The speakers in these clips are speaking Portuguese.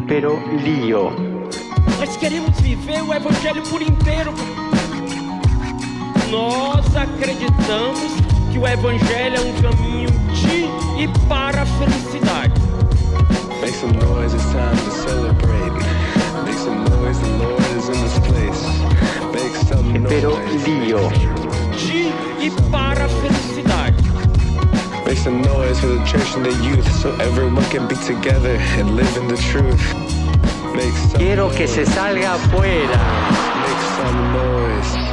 pero lío. Nós queremos viver o Evangelho por inteiro. Nós acreditamos que o Evangelho é um caminho de e para a felicidade. Make some noise, it's time to celebrate. Make some noise, the Lord is in this place. Make some noise. Pero lío. De e para a felicidade. Make some noise for the church and the youth, so everyone can be together and live in the truth. Make some Quiero que noise. se salga afuera. Make some noise.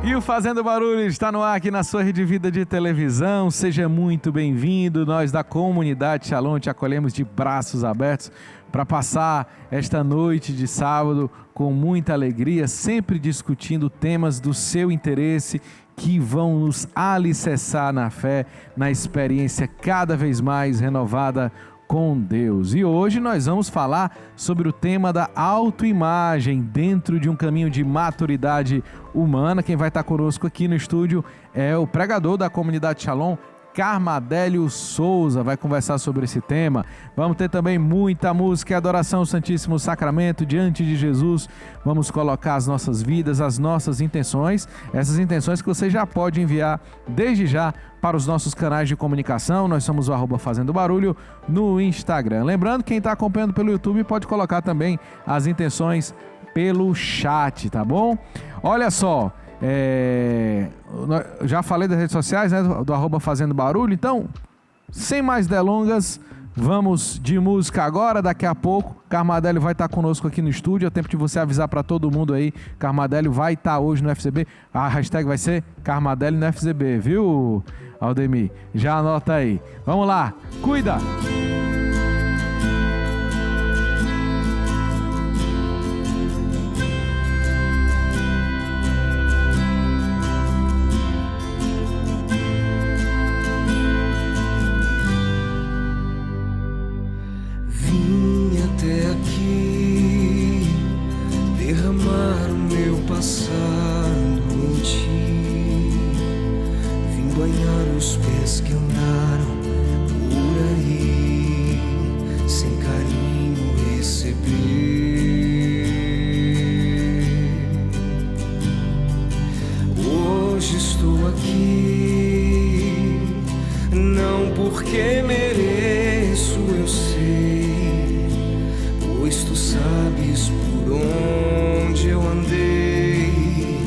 E o Fazendo Barulho está no ar aqui na sua Rede Vida de televisão. Seja muito bem-vindo. Nós da comunidade Shalom te acolhemos de braços abertos para passar esta noite de sábado com muita alegria, sempre discutindo temas do seu interesse que vão nos alicerçar na fé, na experiência cada vez mais renovada com Deus. E hoje nós vamos falar sobre o tema da autoimagem dentro de um caminho de maturidade humana. Quem vai estar conosco aqui no estúdio é o pregador da comunidade Shalom, Carmadélio Souza, vai conversar sobre esse tema. Vamos ter também muita música e adoração ao Santíssimo Sacramento diante de Jesus. Vamos colocar as nossas vidas, as nossas intenções, essas intenções que você já pode enviar desde já para os nossos canais de comunicação. Nós somos o @Fazendo Barulho no Instagram. Lembrando, quem está acompanhando pelo YouTube pode colocar também as intenções pelo chat, tá bom? Olha só, já falei das redes sociais, né, do @Fazendo Barulho. Então, sem mais delongas, vamos de música agora. Daqui a pouco, Carmadélio vai estar conosco aqui no estúdio. É tempo de você avisar para todo mundo aí. Carmadélio vai estar hoje no FCB. A hashtag vai ser Carmadélio no FCB, viu, Aldemir? Já anota aí. Vamos lá, cuida! Até aqui, derramar o meu passado em ti, vim banhar os pés que andaram por aí, sem carinho receber. Hoje estou aqui, não porque mereço, eu sei, pois tu sabes por onde eu andei,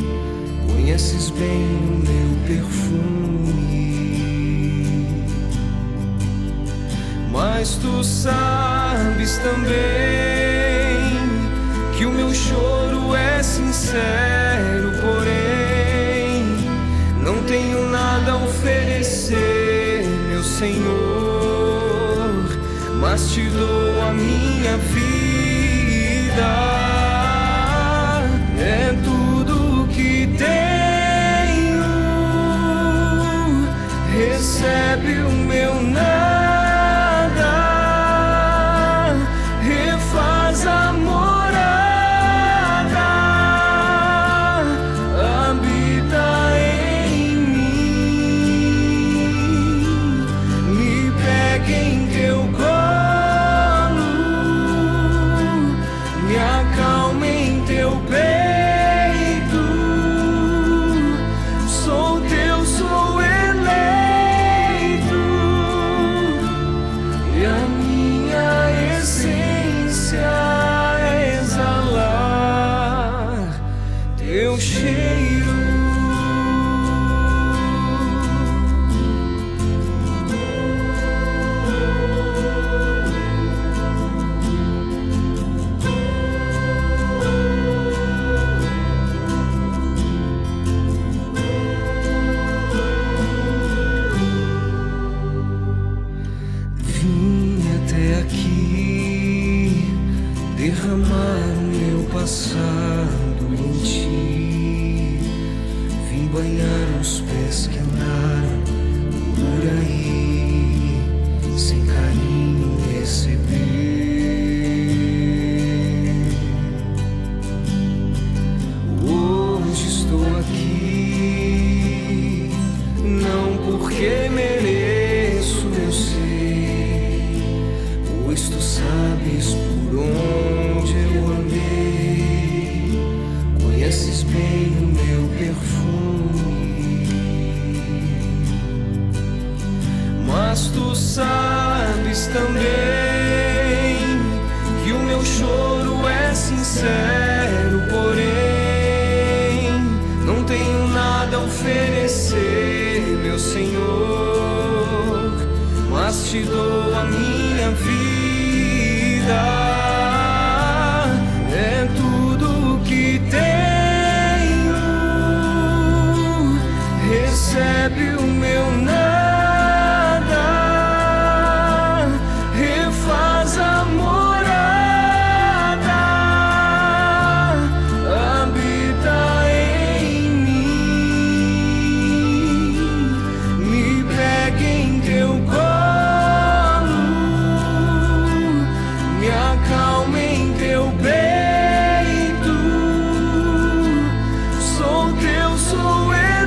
conheces bem o meu perfume, mas tu sabes também que o meu choro é sincero, porém não tenho nada a oferecer, meu Senhor, mas te dou a minha vida. É tudo que tenho, recebe o meu nada, refaz a morada, habita em mim, me pega em teu colo, me acalma em teu peito, sou teu, sou eleito, e a minha essência é exalar teu cheiro. Derramar o meu passado em ti, vim banhar os pés que andaram por aí, sem carinho receber. Hoje estou aqui, não porque mereço, eu sei, pois tu sabes mas tu sabes também que o meu choro é sincero, porém não tenho nada a oferecer, meu Senhor, mas te dou a minha vida, é tudo que tenho, recebe o meu nada, refaz a morada, habita em mim, me pega em teu colo, me acalma em teu peito, sou teu, sou eleito,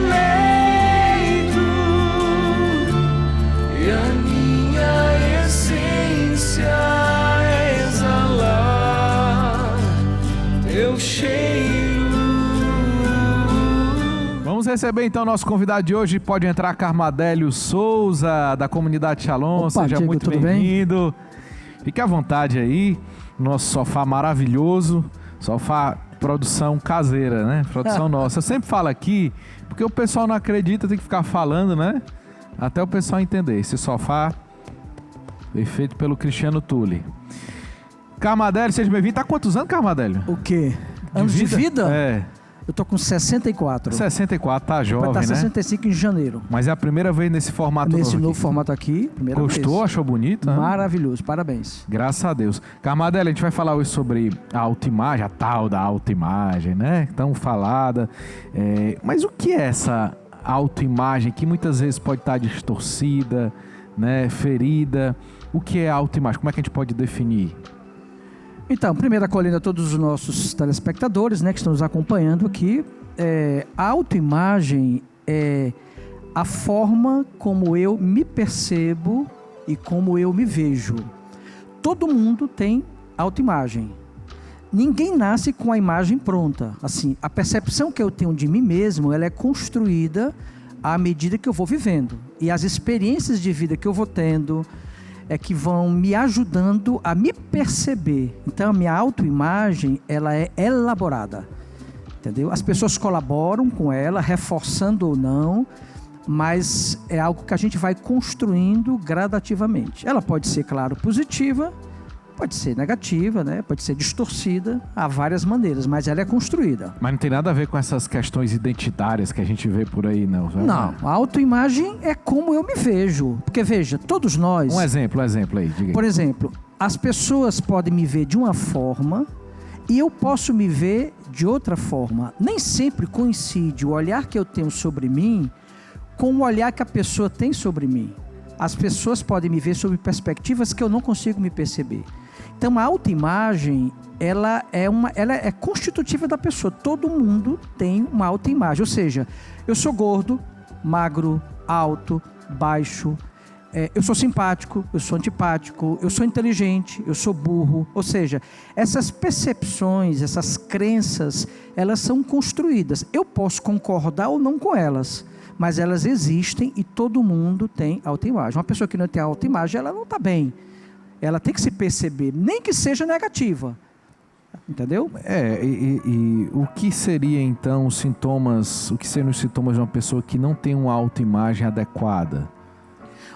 e a minha essência é exalar teu cheiro. Vamos receber então nosso convidado de hoje. Pode entrar, Carmadélio Souza, da comunidade Shalom. Opa, Seja Diego, muito tudo bem-vindo. Fique à vontade aí. Nosso sofá maravilhoso. Sofá produção caseira, né? Produção nossa. Eu sempre falo aqui, porque o pessoal não acredita, tem que ficar falando, né? Até o pessoal entender. Esse sofá foi feito pelo Cristiano Tulli. Carmadélio, seja bem-vindo. Tá há quantos anos, Carmadélio? O quê? Anos de vida? É. Eu tô com 64. 64, tá Vai jovem, estar né? 65 em janeiro. Mas é a primeira vez nesse formato Nesse novo novo aqui. formato aqui, primeira Gostou? vez. Achou bonito? Né? Maravilhoso, parabéns. Graças a Deus. Carmadélio, a gente vai falar hoje sobre a autoimagem, a tal da autoimagem, né? Tão falada. Mas o que é essa autoimagem que muitas vezes pode estar distorcida, né? Ferida? O que é a autoimagem? Como é que a gente pode definir? Então, primeiro acolhendo a todos os nossos telespectadores, né, que estão nos acompanhando aqui. A autoimagem é a forma como eu me percebo e como eu me vejo. Todo mundo tem autoimagem. Ninguém nasce com a imagem pronta. Assim, a percepção que eu tenho de mim mesmo, ela é construída à medida que eu vou vivendo. E as experiências de vida que eu vou tendo é que vão me ajudando a me perceber. Então, a minha autoimagem, ela é elaborada. Entendeu? As pessoas colaboram com ela, reforçando ou não, mas é algo que a gente vai construindo gradativamente. Ela pode ser, claro, positiva, pode ser negativa, né? Pode ser distorcida, há várias maneiras, mas ela é construída. Mas não tem nada a ver com essas questões identitárias que a gente vê por aí, não? Não, a autoimagem é como eu me vejo. Porque, veja, todos nós... Um exemplo aí, diga aí. Por exemplo, as pessoas podem me ver de uma forma e eu posso me ver de outra forma. Nem sempre coincide o olhar que eu tenho sobre mim com o olhar que a pessoa tem sobre mim. As pessoas podem me ver sob perspectivas que eu não consigo me perceber. Então, a autoimagem, ela é constitutiva da pessoa. Todo mundo tem uma autoimagem. Ou seja, eu sou gordo, magro, alto, baixo, eu sou simpático, eu sou antipático, eu sou inteligente, eu sou burro. Ou seja, essas percepções, essas crenças, elas são construídas. Eu posso concordar ou não com elas, mas elas existem e todo mundo tem autoimagem. Uma pessoa que não tem autoimagem, ela não está bem. Ela tem que se perceber, nem que seja negativa. Entendeu? E o que seria então os sintomas, o que seriam os sintomas de uma pessoa que não tem uma autoimagem adequada?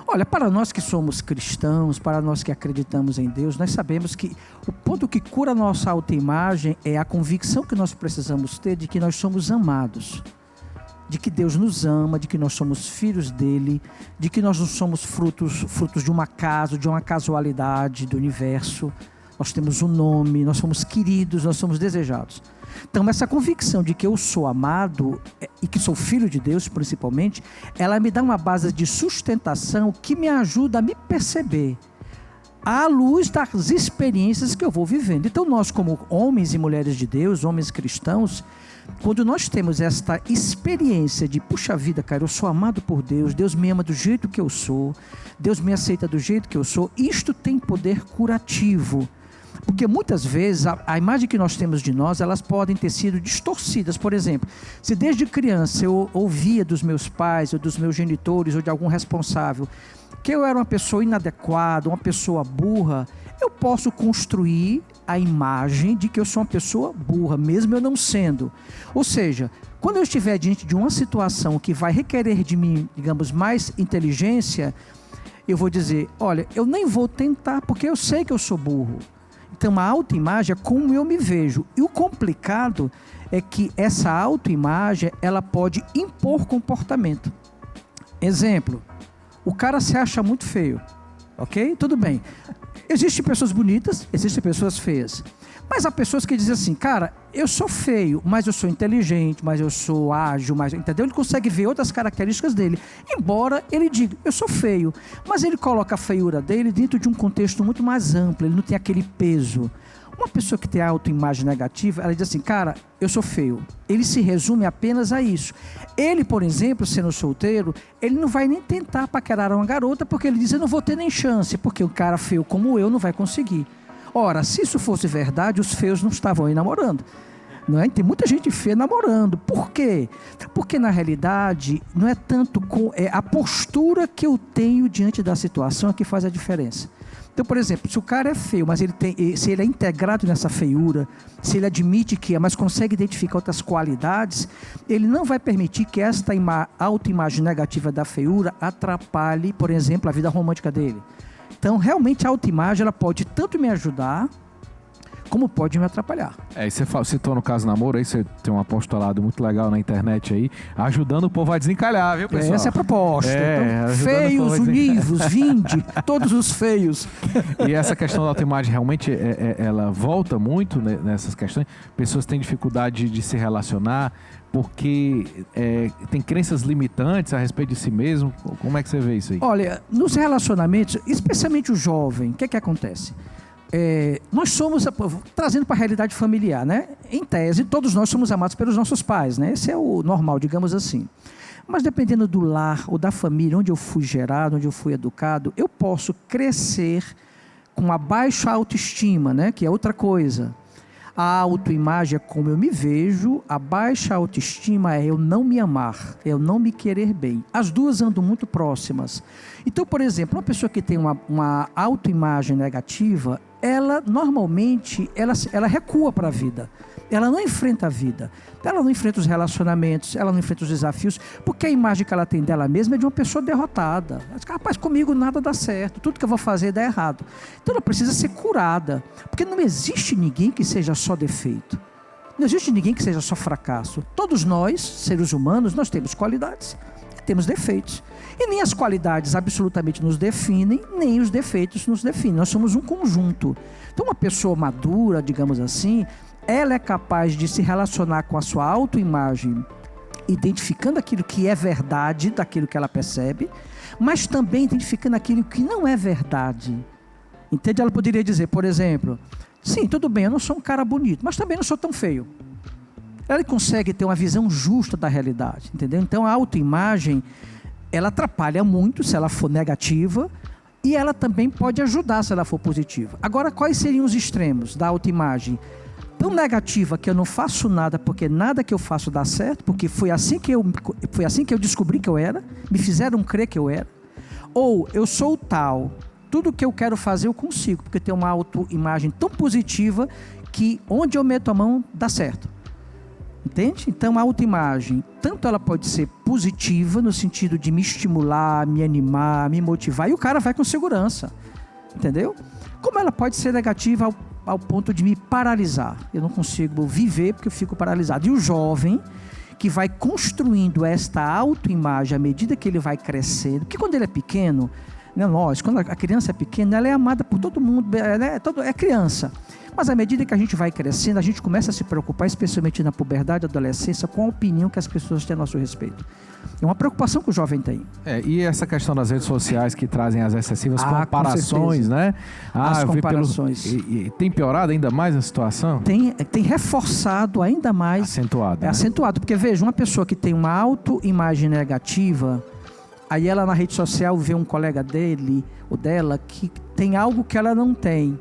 Olha, para nós que somos cristãos, para nós que acreditamos em Deus, nós sabemos que o ponto que cura a nossa autoimagem é a convicção que nós precisamos ter de que nós somos amados, de que Deus nos ama, de que nós somos filhos dele, de que nós não somos frutos de um acaso, de uma casualidade do universo. Nós temos um nome, nós somos queridos, nós somos desejados. Então, essa convicção de que eu sou amado e que sou filho de Deus, principalmente, ela me dá uma base de sustentação que me ajuda a me perceber à luz das experiências que eu vou vivendo. Então, nós como homens e mulheres de Deus, homens cristãos, quando nós temos esta experiência de, puxa vida, cara, eu sou amado por Deus, Deus me ama do jeito que eu sou, Deus me aceita do jeito que eu sou, isto tem poder curativo. Porque muitas vezes a imagem que nós temos de nós, elas podem ter sido distorcidas. Por exemplo, se desde criança eu ouvia dos meus pais, ou dos meus genitores, ou de algum responsável, que eu era uma pessoa inadequada, uma pessoa burra, eu posso construir a imagem de que eu sou uma pessoa burra, mesmo eu não sendo. Ou seja, quando eu estiver diante de uma situação que vai requerer de mim, digamos, mais inteligência, eu vou dizer, olha, eu nem vou tentar, porque eu sei que eu sou burro. Então, a autoimagem é como eu me vejo. E o complicado é que essa autoimagem, ela pode impor comportamento. Exemplo, o cara se acha muito feio, ok? Tudo bem. Existem pessoas bonitas, existem pessoas feias. Mas há pessoas que dizem assim, cara, eu sou feio, mas eu sou inteligente, mas eu sou ágil, entendeu? Ele consegue ver outras características dele. Embora ele diga, eu sou feio, mas ele coloca a feiura dele dentro de um contexto muito mais amplo, ele não tem aquele peso. Uma pessoa que tem autoimagem negativa, ela diz assim, cara, eu sou feio. Ele se resume apenas a isso. Ele, por exemplo, sendo solteiro, ele não vai nem tentar paquerar uma garota, porque ele diz, eu não vou ter nem chance, porque um cara feio como eu não vai conseguir. Ora, se isso fosse verdade, os feios não estavam aí namorando. Não é? Tem muita gente feia namorando. Por quê? Porque, na realidade, não é tanto a postura que eu tenho diante da situação que faz a diferença. Então, por exemplo, se o cara é feio, mas se ele é integrado nessa feiura, se ele admite que é, mas consegue identificar outras qualidades, ele não vai permitir que esta autoimagem negativa da feiura atrapalhe, por exemplo, a vida romântica dele. Então, realmente, a autoimagem ela pode tanto me ajudar, como pode me atrapalhar. E você citou no caso namoro, aí você tem um apostolado muito legal na internet aí, ajudando o povo a desencalhar, viu, pessoal? Essa é a proposta. Então, feios, univos, vinde, todos os feios. E essa questão da autoimagem realmente, ela volta muito nessas questões. Pessoas têm dificuldade de se relacionar, porque tem crenças limitantes a respeito de si mesmo. Como é que você vê isso aí? Olha, nos relacionamentos, especialmente o jovem, o que acontece? Nós somos, trazendo para a realidade familiar, né? Em tese, todos nós somos amados pelos nossos pais, né? Esse é o normal, digamos assim. Mas dependendo do lar ou da família, onde eu fui gerado, onde eu fui educado, eu posso crescer com uma baixa autoestima, né? Que é outra coisa. A autoimagem é como eu me vejo, a baixa autoestima é eu não me amar, eu não me querer bem. As duas andam muito próximas. Então, por exemplo, uma pessoa que tem uma autoimagem negativa, ela normalmente ela recua para a vida. Ela não enfrenta a vida. Ela não enfrenta os relacionamentos, ela não enfrenta os desafios, porque a imagem que ela tem dela mesma é de uma pessoa derrotada. Ela diz, rapaz, comigo nada dá certo, tudo que eu vou fazer dá errado. Então ela precisa ser curada, porque não existe ninguém que seja só defeito. Não existe ninguém que seja só fracasso. Todos nós, seres humanos, nós temos qualidades e temos defeitos. E nem as qualidades absolutamente nos definem, nem os defeitos nos definem. Nós somos um conjunto. Então uma pessoa madura, digamos assim, ela é capaz de se relacionar com a sua autoimagem, identificando aquilo que é verdade daquilo que ela percebe, mas também identificando aquilo que não é verdade. Entende? Ela poderia dizer, por exemplo, sim, tudo bem, eu não sou um cara bonito, mas também não sou tão feio. Ela consegue ter uma visão justa da realidade, entendeu? Então a autoimagem, ela atrapalha muito se ela for negativa, e ela também pode ajudar se ela for positiva. Agora, quais seriam os extremos da autoimagem? Tão negativa que eu não faço nada porque nada que eu faço dá certo, porque foi assim que eu descobri que eu era, me fizeram crer que eu era. Ou eu sou tal, tudo que eu quero fazer eu consigo, porque tem uma autoimagem tão positiva que onde eu meto a mão dá certo. Entende? Então a autoimagem, tanto ela pode ser positiva no sentido de me estimular, me animar, me motivar, e o cara vai com segurança. Entendeu? Como ela pode ser negativa ao ponto de me paralisar. Eu não consigo viver porque eu fico paralisado. E o jovem que vai construindo esta autoimagem à medida que ele vai crescendo, porque quando ele é pequeno, né, quando a criança é pequena, ela é amada por todo mundo, é criança. Mas à medida que a gente vai crescendo, a gente começa a se preocupar, especialmente na puberdade e adolescência, com a opinião que as pessoas têm a nosso respeito. É uma preocupação que o jovem tem. E essa questão das redes sociais que trazem as excessivas comparações, né? As comparações. E tem piorado ainda mais a situação? Tem reforçado ainda mais. Acentuado. Acentuado, porque veja, uma pessoa que tem uma autoimagem negativa, aí ela na rede social vê um colega dele ou dela que tem algo que ela não tem.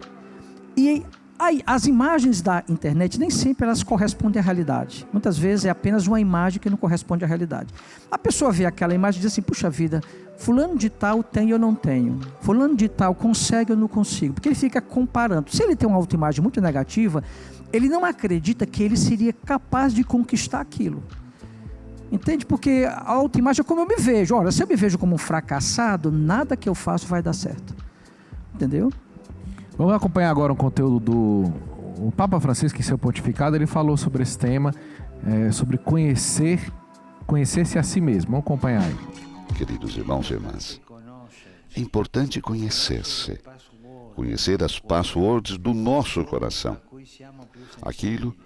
E Aí, as imagens da internet nem sempre elas correspondem à realidade. Muitas vezes é apenas uma imagem que não corresponde à realidade. A pessoa vê aquela imagem e diz assim, puxa vida, fulano de tal tem eu não tenho. Fulano de tal consegue eu não consigo. Porque ele fica comparando. Se ele tem uma autoimagem muito negativa, ele não acredita que ele seria capaz de conquistar aquilo. Entende? Porque a autoimagem é como eu me vejo. Olha, se eu me vejo como um fracassado, nada que eu faço vai dar certo. Entendeu? Vamos acompanhar agora um conteúdo do Papa Francisco em seu pontificado. Ele falou sobre esse tema, sobre conhecer-se a si mesmo. Vamos acompanhar aí. Queridos irmãos e irmãs, é importante conhecer-se, conhecer as passwords do nosso coração, aquilo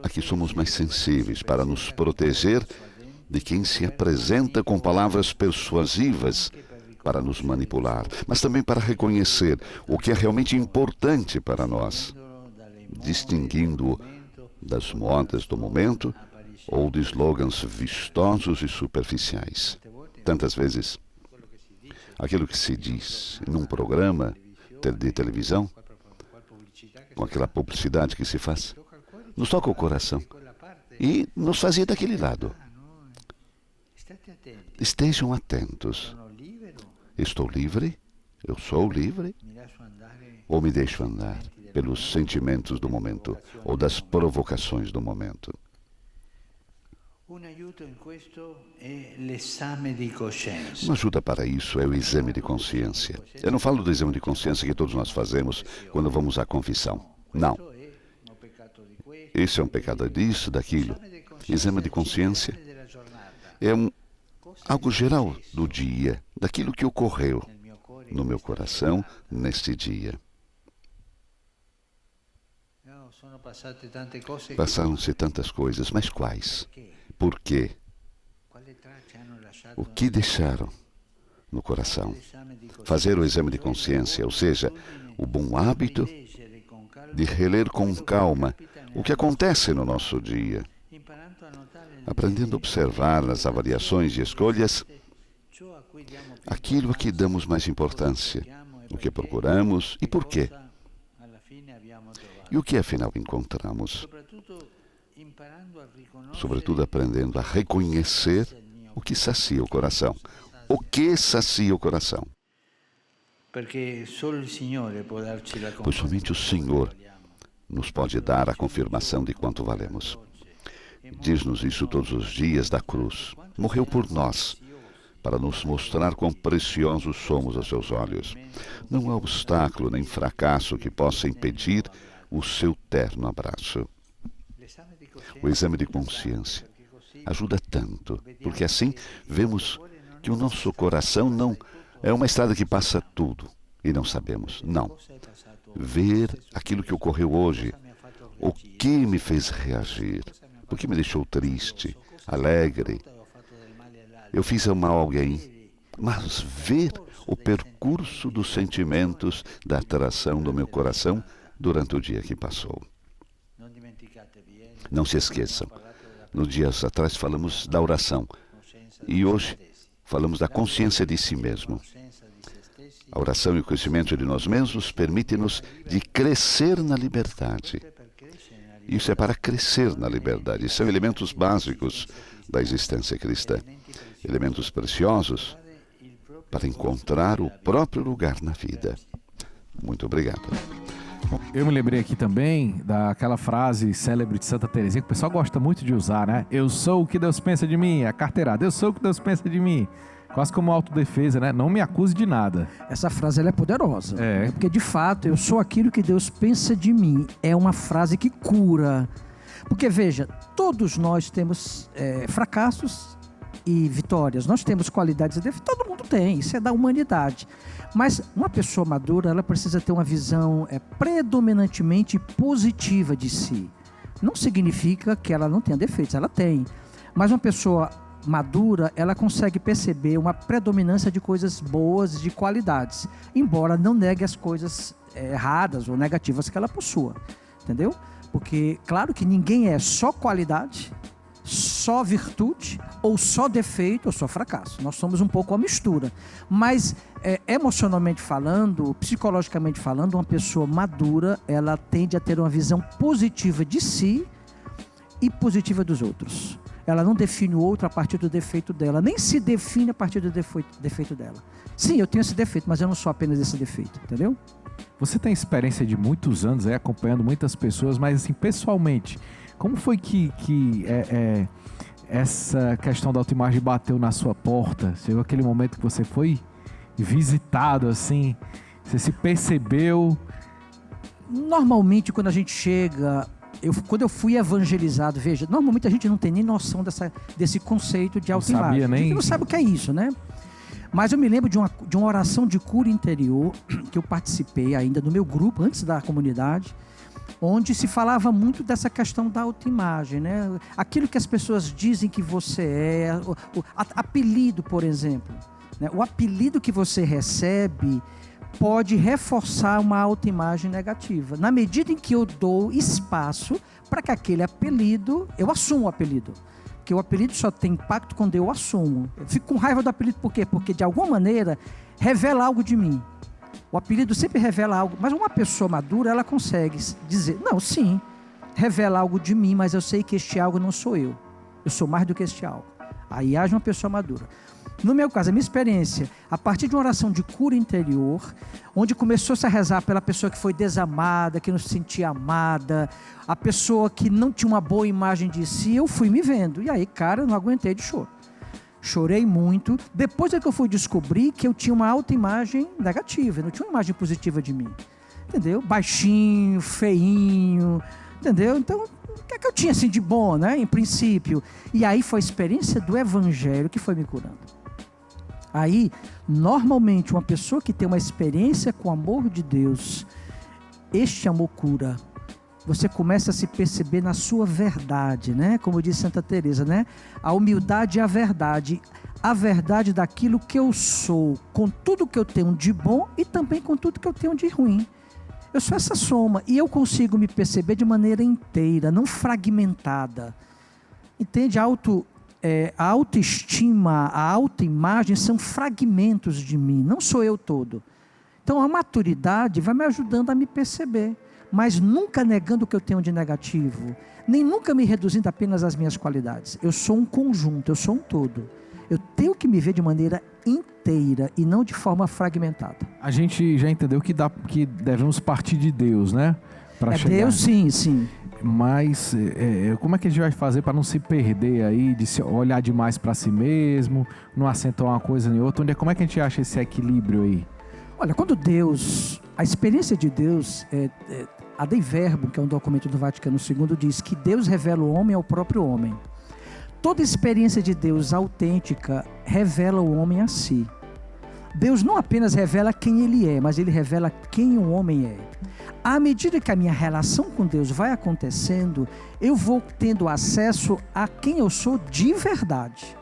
a que somos mais sensíveis para nos proteger de quem se apresenta com palavras persuasivas para nos manipular, mas também para reconhecer o que é realmente importante para nós, distinguindo-o das modas do momento ou de slogans vistosos e superficiais. Tantas vezes, aquilo que se diz num programa de televisão, com aquela publicidade que se faz, nos toca o coração e nos fazia daquele lado. Estejam atentos. Estou livre? Eu sou livre? Ou me deixo andar pelos sentimentos do momento ou das provocações do momento? Uma ajuda para isso é o exame de consciência. Eu não falo do exame de consciência que todos nós fazemos quando vamos à confissão. Não. Esse é um pecado disso, daquilo. Exame de consciência é algo geral do dia, daquilo que ocorreu no meu coração neste dia. Passaram-se tantas coisas, mas quais? Por quê? O que deixaram no coração? Fazer o exame de consciência, ou seja, o bom hábito de reler com calma o que acontece no nosso dia, aprendendo a observar nas avaliações e escolhas aquilo a que damos mais importância, o que procuramos e por quê. E o que afinal encontramos? Sobretudo aprendendo a reconhecer o que sacia o coração. O que sacia o coração? Pois somente o Senhor nos pode dar a confirmação de quanto valemos. Diz-nos isso todos os dias da cruz. Morreu por nós, para nos mostrar quão preciosos somos aos seus olhos. Não há obstáculo nem fracasso que possa impedir o seu terno abraço. O exame de consciência ajuda tanto, porque assim vemos que o nosso coração não é uma estrada que passa tudo e não sabemos. Não. Ver aquilo que ocorreu hoje, o que me fez reagir, o que me deixou triste, alegre. Eu fiz mal a alguém, mas ver o percurso dos sentimentos, da atração do meu coração durante o dia que passou. Não se esqueçam, nos dias atrás falamos da oração e hoje falamos da consciência de si mesmo. A oração e o conhecimento de nós mesmos permite-nos de crescer na liberdade. Isso é para crescer na liberdade. São elementos básicos da existência cristã. Elementos preciosos para encontrar o próprio lugar na vida. Muito obrigado. Eu me lembrei aqui também daquela frase célebre de Santa Teresinha, que o pessoal gosta muito de usar, né? Eu sou o que Deus pensa de mim, a carteirada. Eu sou o que Deus pensa de mim. Quase como autodefesa, né? Não me acuse de nada. Essa frase ela é poderosa. Porque, de fato, eu sou aquilo que Deus pensa de mim. É uma frase que cura. Porque, veja, todos nós temos fracassos e vitórias. Nós temos qualidades e defeitos. Todo mundo tem. Isso é da humanidade. Mas uma pessoa madura, ela precisa ter uma visão predominantemente positiva de si. Não significa que ela não tenha defeitos. Ela tem. Mas uma pessoa madura, ela consegue perceber uma predominância de coisas boas, de qualidades, embora não negue as coisas erradas ou negativas que ela possua, entendeu? Porque, claro que ninguém é só qualidade só virtude, ou só defeito, ou só fracasso. Nós somos um pouco a mistura. Mas, emocionalmente falando, psicologicamente falando, uma pessoa madura, ela tende a ter uma visão positiva de si e positiva dos outros. Ela não define o outro a partir do defeito dela, nem se define a partir do defeito dela. Sim, eu tenho esse defeito, mas eu não sou apenas esse defeito, entendeu? Você tem experiência de muitos anos aí, acompanhando muitas pessoas, mas assim, pessoalmente, como foi que essa questão da autoimagem bateu na sua porta? Chegou aquele momento que você foi visitado, assim, você se percebeu? Normalmente, quando a gente chega... quando eu fui evangelizado, veja, normalmente a gente não tem nem noção desse conceito de autoimagem. A gente não sabe o que é isso, né? Mas eu me lembro de uma oração de cura interior que eu participei ainda no meu grupo, antes da comunidade, onde se falava muito dessa questão da autoimagem, né? Aquilo que as pessoas dizem que você é, o apelido, por exemplo, né? O apelido que você recebe pode reforçar uma autoimagem negativa, na medida em que eu dou espaço para que aquele apelido, eu assumo o apelido. Porque o apelido só tem impacto quando eu assumo. Eu fico com raiva do apelido, por quê? Porque de alguma maneira revela algo de mim. O apelido sempre revela algo, mas uma pessoa madura, ela consegue dizer, não, sim, revela algo de mim, mas eu sei que este algo não sou eu. Eu sou mais do que este algo. Aí age uma pessoa madura. No meu caso, a minha experiência, a partir de uma oração de cura interior, onde começou-se a rezar pela pessoa que foi desamada, que não se sentia amada, a pessoa que não tinha uma boa imagem de si, eu fui me vendo. E aí, cara, eu não aguentei de choro. Chorei muito. Depois é que eu fui descobrir que eu tinha uma autoimagem negativa, eu não tinha uma imagem positiva de mim. Entendeu? Baixinho, feinho, entendeu? Então, o que é que eu tinha assim de bom, né? Em princípio. E aí foi a experiência do evangelho que foi me curando. Aí, normalmente, uma pessoa que tem uma experiência com o amor de Deus, este amor cura. Você começa a se perceber na sua verdade, né? Como diz Santa Teresa, né? A humildade é a verdade daquilo que eu sou, com tudo que eu tenho de bom e também com tudo que eu tenho de ruim. Eu sou essa soma e eu consigo me perceber de maneira inteira, não fragmentada. Entende? A autoestima, a autoimagem são fragmentos de mim, não sou eu todo. Então a maturidade vai me ajudando a me perceber, mas nunca negando o que eu tenho de negativo, nem nunca me reduzindo apenas às minhas qualidades. Eu sou um conjunto, eu sou um todo. Eu tenho que me ver de maneira inteira e não de forma fragmentada. A gente já entendeu que devemos partir de Deus, né? Para chegar. Deus, sim. Mas como é que a gente vai fazer para não se perder aí, de se olhar demais para si mesmo, não acentuar uma coisa nem outra? Como é que a gente acha esse equilíbrio aí? Olha, quando a experiência de Deus, a Dei Verbum, que é um documento do Vaticano II, diz que Deus revela o homem ao próprio homem. Toda experiência de Deus autêntica revela o homem a si. Deus não apenas revela quem Ele é, mas Ele revela quem o homem é. À medida que a minha relação com Deus vai acontecendo, eu vou tendo acesso a quem eu sou de verdade.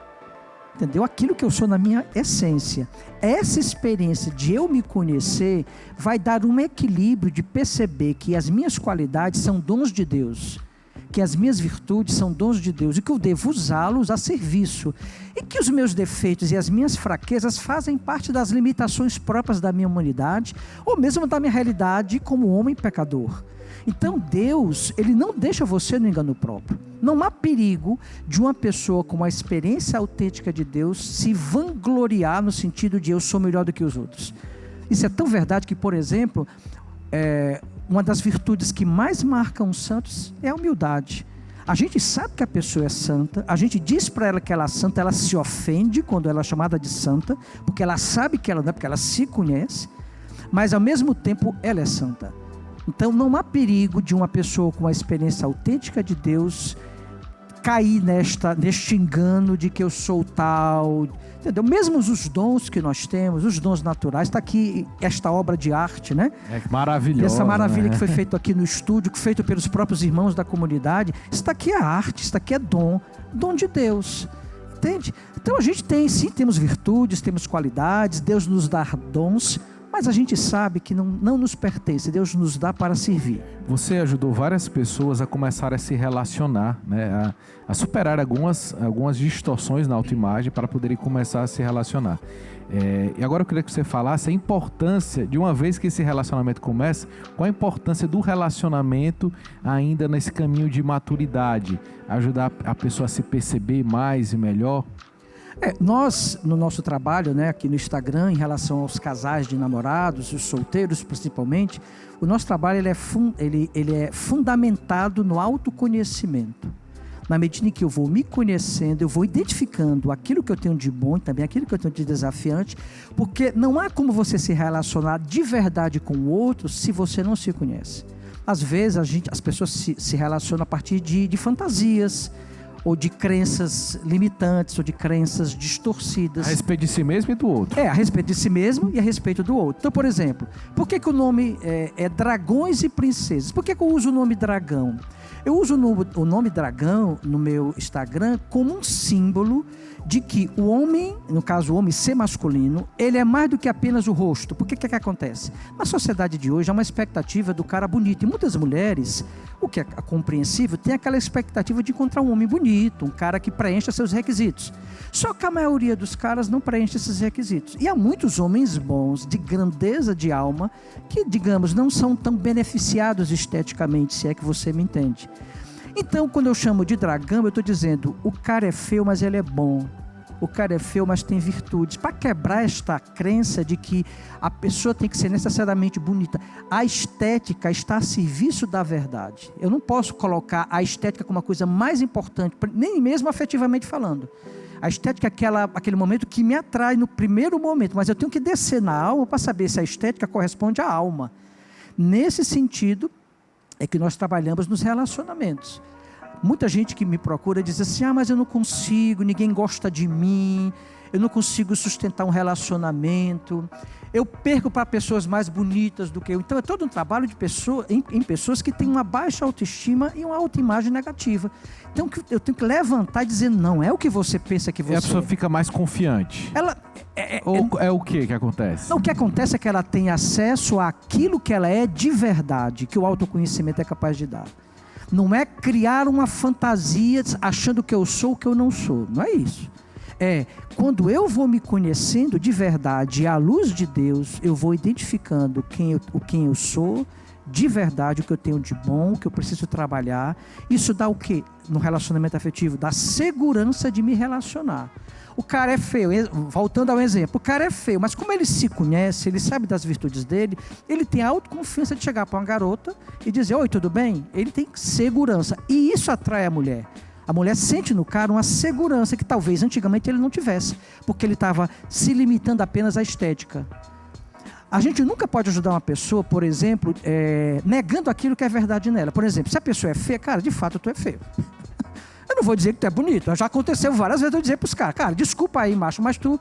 Entendeu? Aquilo que eu sou na minha essência. Essa experiência de eu me conhecer vai dar um equilíbrio de perceber que as minhas qualidades são dons de Deus, que as minhas virtudes são dons de Deus e que eu devo usá-los a serviço. E que os meus defeitos e as minhas fraquezas fazem parte das limitações próprias da minha humanidade ou mesmo da minha realidade como homem pecador. Então Deus, Ele não deixa você no engano próprio. Não há perigo de uma pessoa com uma experiência autêntica de Deus se vangloriar no sentido de eu sou melhor do que os outros. Isso é tão verdade que, por exemplo, uma das virtudes que mais marcam os santos é a humildade. A gente sabe que a pessoa é santa, a gente diz para ela que ela é santa, ela se ofende quando ela é chamada de santa, porque ela sabe que ela não é, porque ela se conhece, mas ao mesmo tempo ela é santa. Então não há perigo de uma pessoa com uma experiência autêntica de Deus cair neste engano de que eu sou tal, entendeu? Mesmo os dons que nós temos, os dons naturais, está aqui esta obra de arte, né? É maravilhosa. Essa maravilha, né? Que foi feita aqui no estúdio, feito pelos próprios irmãos da comunidade. Isso aqui é arte, isso aqui é dom de Deus, entende? Então a gente tem, sim, temos virtudes, temos qualidades, Deus nos dá dons, mas mas a gente sabe que não nos pertence, Deus nos dá para servir. Você ajudou várias pessoas a começar a se relacionar, né? A superar algumas distorções na autoimagem para poderem começar a se relacionar. E agora eu queria que você falasse a importância, de uma vez que esse relacionamento começa, qual a importância do relacionamento ainda nesse caminho de maturidade, ajudar a pessoa a se perceber mais e melhor? Nós, no nosso trabalho, né, aqui no Instagram, em relação aos casais de namorados, os solteiros principalmente, o nosso trabalho ele é fundamentado no autoconhecimento. Na medida em que eu vou me conhecendo, eu vou identificando aquilo que eu tenho de bom e também aquilo que eu tenho de desafiante, porque não há como você se relacionar de verdade com o outro se você não se conhece. Às vezes as pessoas se relacionam a partir de fantasias, ou de crenças limitantes, ou de crenças distorcidas. A respeito de si mesmo e do outro. A respeito de si mesmo e a respeito do outro. Então, por exemplo, por que o nome é Dragões e Princesas? Por que eu uso o nome dragão? Eu uso o nome dragão no meu Instagram como um símbolo de que o homem, no caso o homem ser masculino, ele é mais do que apenas o rosto. Por que acontece? Na sociedade de hoje há uma expectativa do cara bonito. E muitas mulheres, o que é compreensível, tem aquela expectativa de encontrar um homem bonito, um cara que preencha seus requisitos. Só que a maioria dos caras não preenche esses requisitos. E há muitos homens bons, de grandeza de alma, que, digamos, não são tão beneficiados esteticamente, se é que você me entende. Então, quando eu chamo de dragão, eu estou dizendo, o cara é feio, mas ele é bom. O cara é feio, mas tem virtudes. Para quebrar esta crença de que a pessoa tem que ser necessariamente bonita. A estética está a serviço da verdade. Eu não posso colocar a estética como uma coisa mais importante, nem mesmo afetivamente falando. A estética é aquele momento que me atrai no primeiro momento, mas eu tenho que descer na alma para saber se a estética corresponde à alma. Nesse sentido, é que nós trabalhamos nos relacionamentos. Muita gente que me procura diz assim, mas eu não consigo, ninguém gosta de mim, eu não consigo sustentar um relacionamento, eu perco para pessoas mais bonitas do que eu. Então é todo um trabalho de em pessoas que têm uma baixa autoestima e uma autoimagem negativa. Então eu tenho que levantar e dizer, não é o que você pensa que você é. E a pessoa fica mais confiante. Ou o que acontece? Não, o que acontece é que ela tem acesso àquilo que ela é de verdade, que o autoconhecimento é capaz de dar. Não é criar uma fantasia achando que eu sou o que eu não sou. Não é isso. Quando eu vou me conhecendo de verdade, à luz de Deus, eu vou identificando quem eu sou, de verdade, o que eu tenho de bom, o que eu preciso trabalhar. Isso dá o quê? No relacionamento afetivo? Dá segurança de me relacionar. O cara é feio, voltando ao exemplo, o cara é feio, mas como ele se conhece, ele sabe das virtudes dele, ele tem a autoconfiança de chegar para uma garota e dizer, oi, tudo bem? Ele tem segurança, e isso atrai a mulher. A mulher sente no cara uma segurança que talvez antigamente ele não tivesse, porque ele estava se limitando apenas à estética. A gente nunca pode ajudar uma pessoa, por exemplo, negando aquilo que é verdade nela. Por exemplo, se a pessoa é feia, cara, de fato tu é feio. Eu não vou dizer que tu é bonito, já aconteceu várias vezes eu dizer para os caras, cara, desculpa aí, macho, mas tu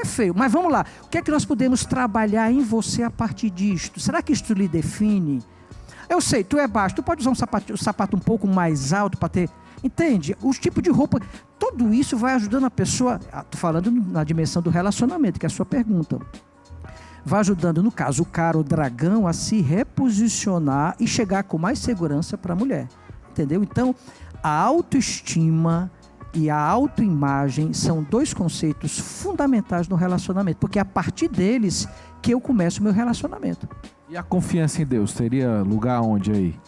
é feio. Mas vamos lá, o que é que nós podemos trabalhar em você a partir disto? Será que isto lhe define? Eu sei, tu é baixo, tu pode usar um sapato um pouco mais alto para ter... Entende? Os tipos de roupa, tudo isso vai ajudando a pessoa, estou falando na dimensão do relacionamento, que é a sua pergunta. Vai ajudando, no caso, o cara, o dragão, a se reposicionar e chegar com mais segurança para a mulher. Entendeu? Então, a autoestima e a autoimagem são dois conceitos fundamentais no relacionamento, porque é a partir deles que eu começo o meu relacionamento. E a confiança em Deus, teria lugar onde aí?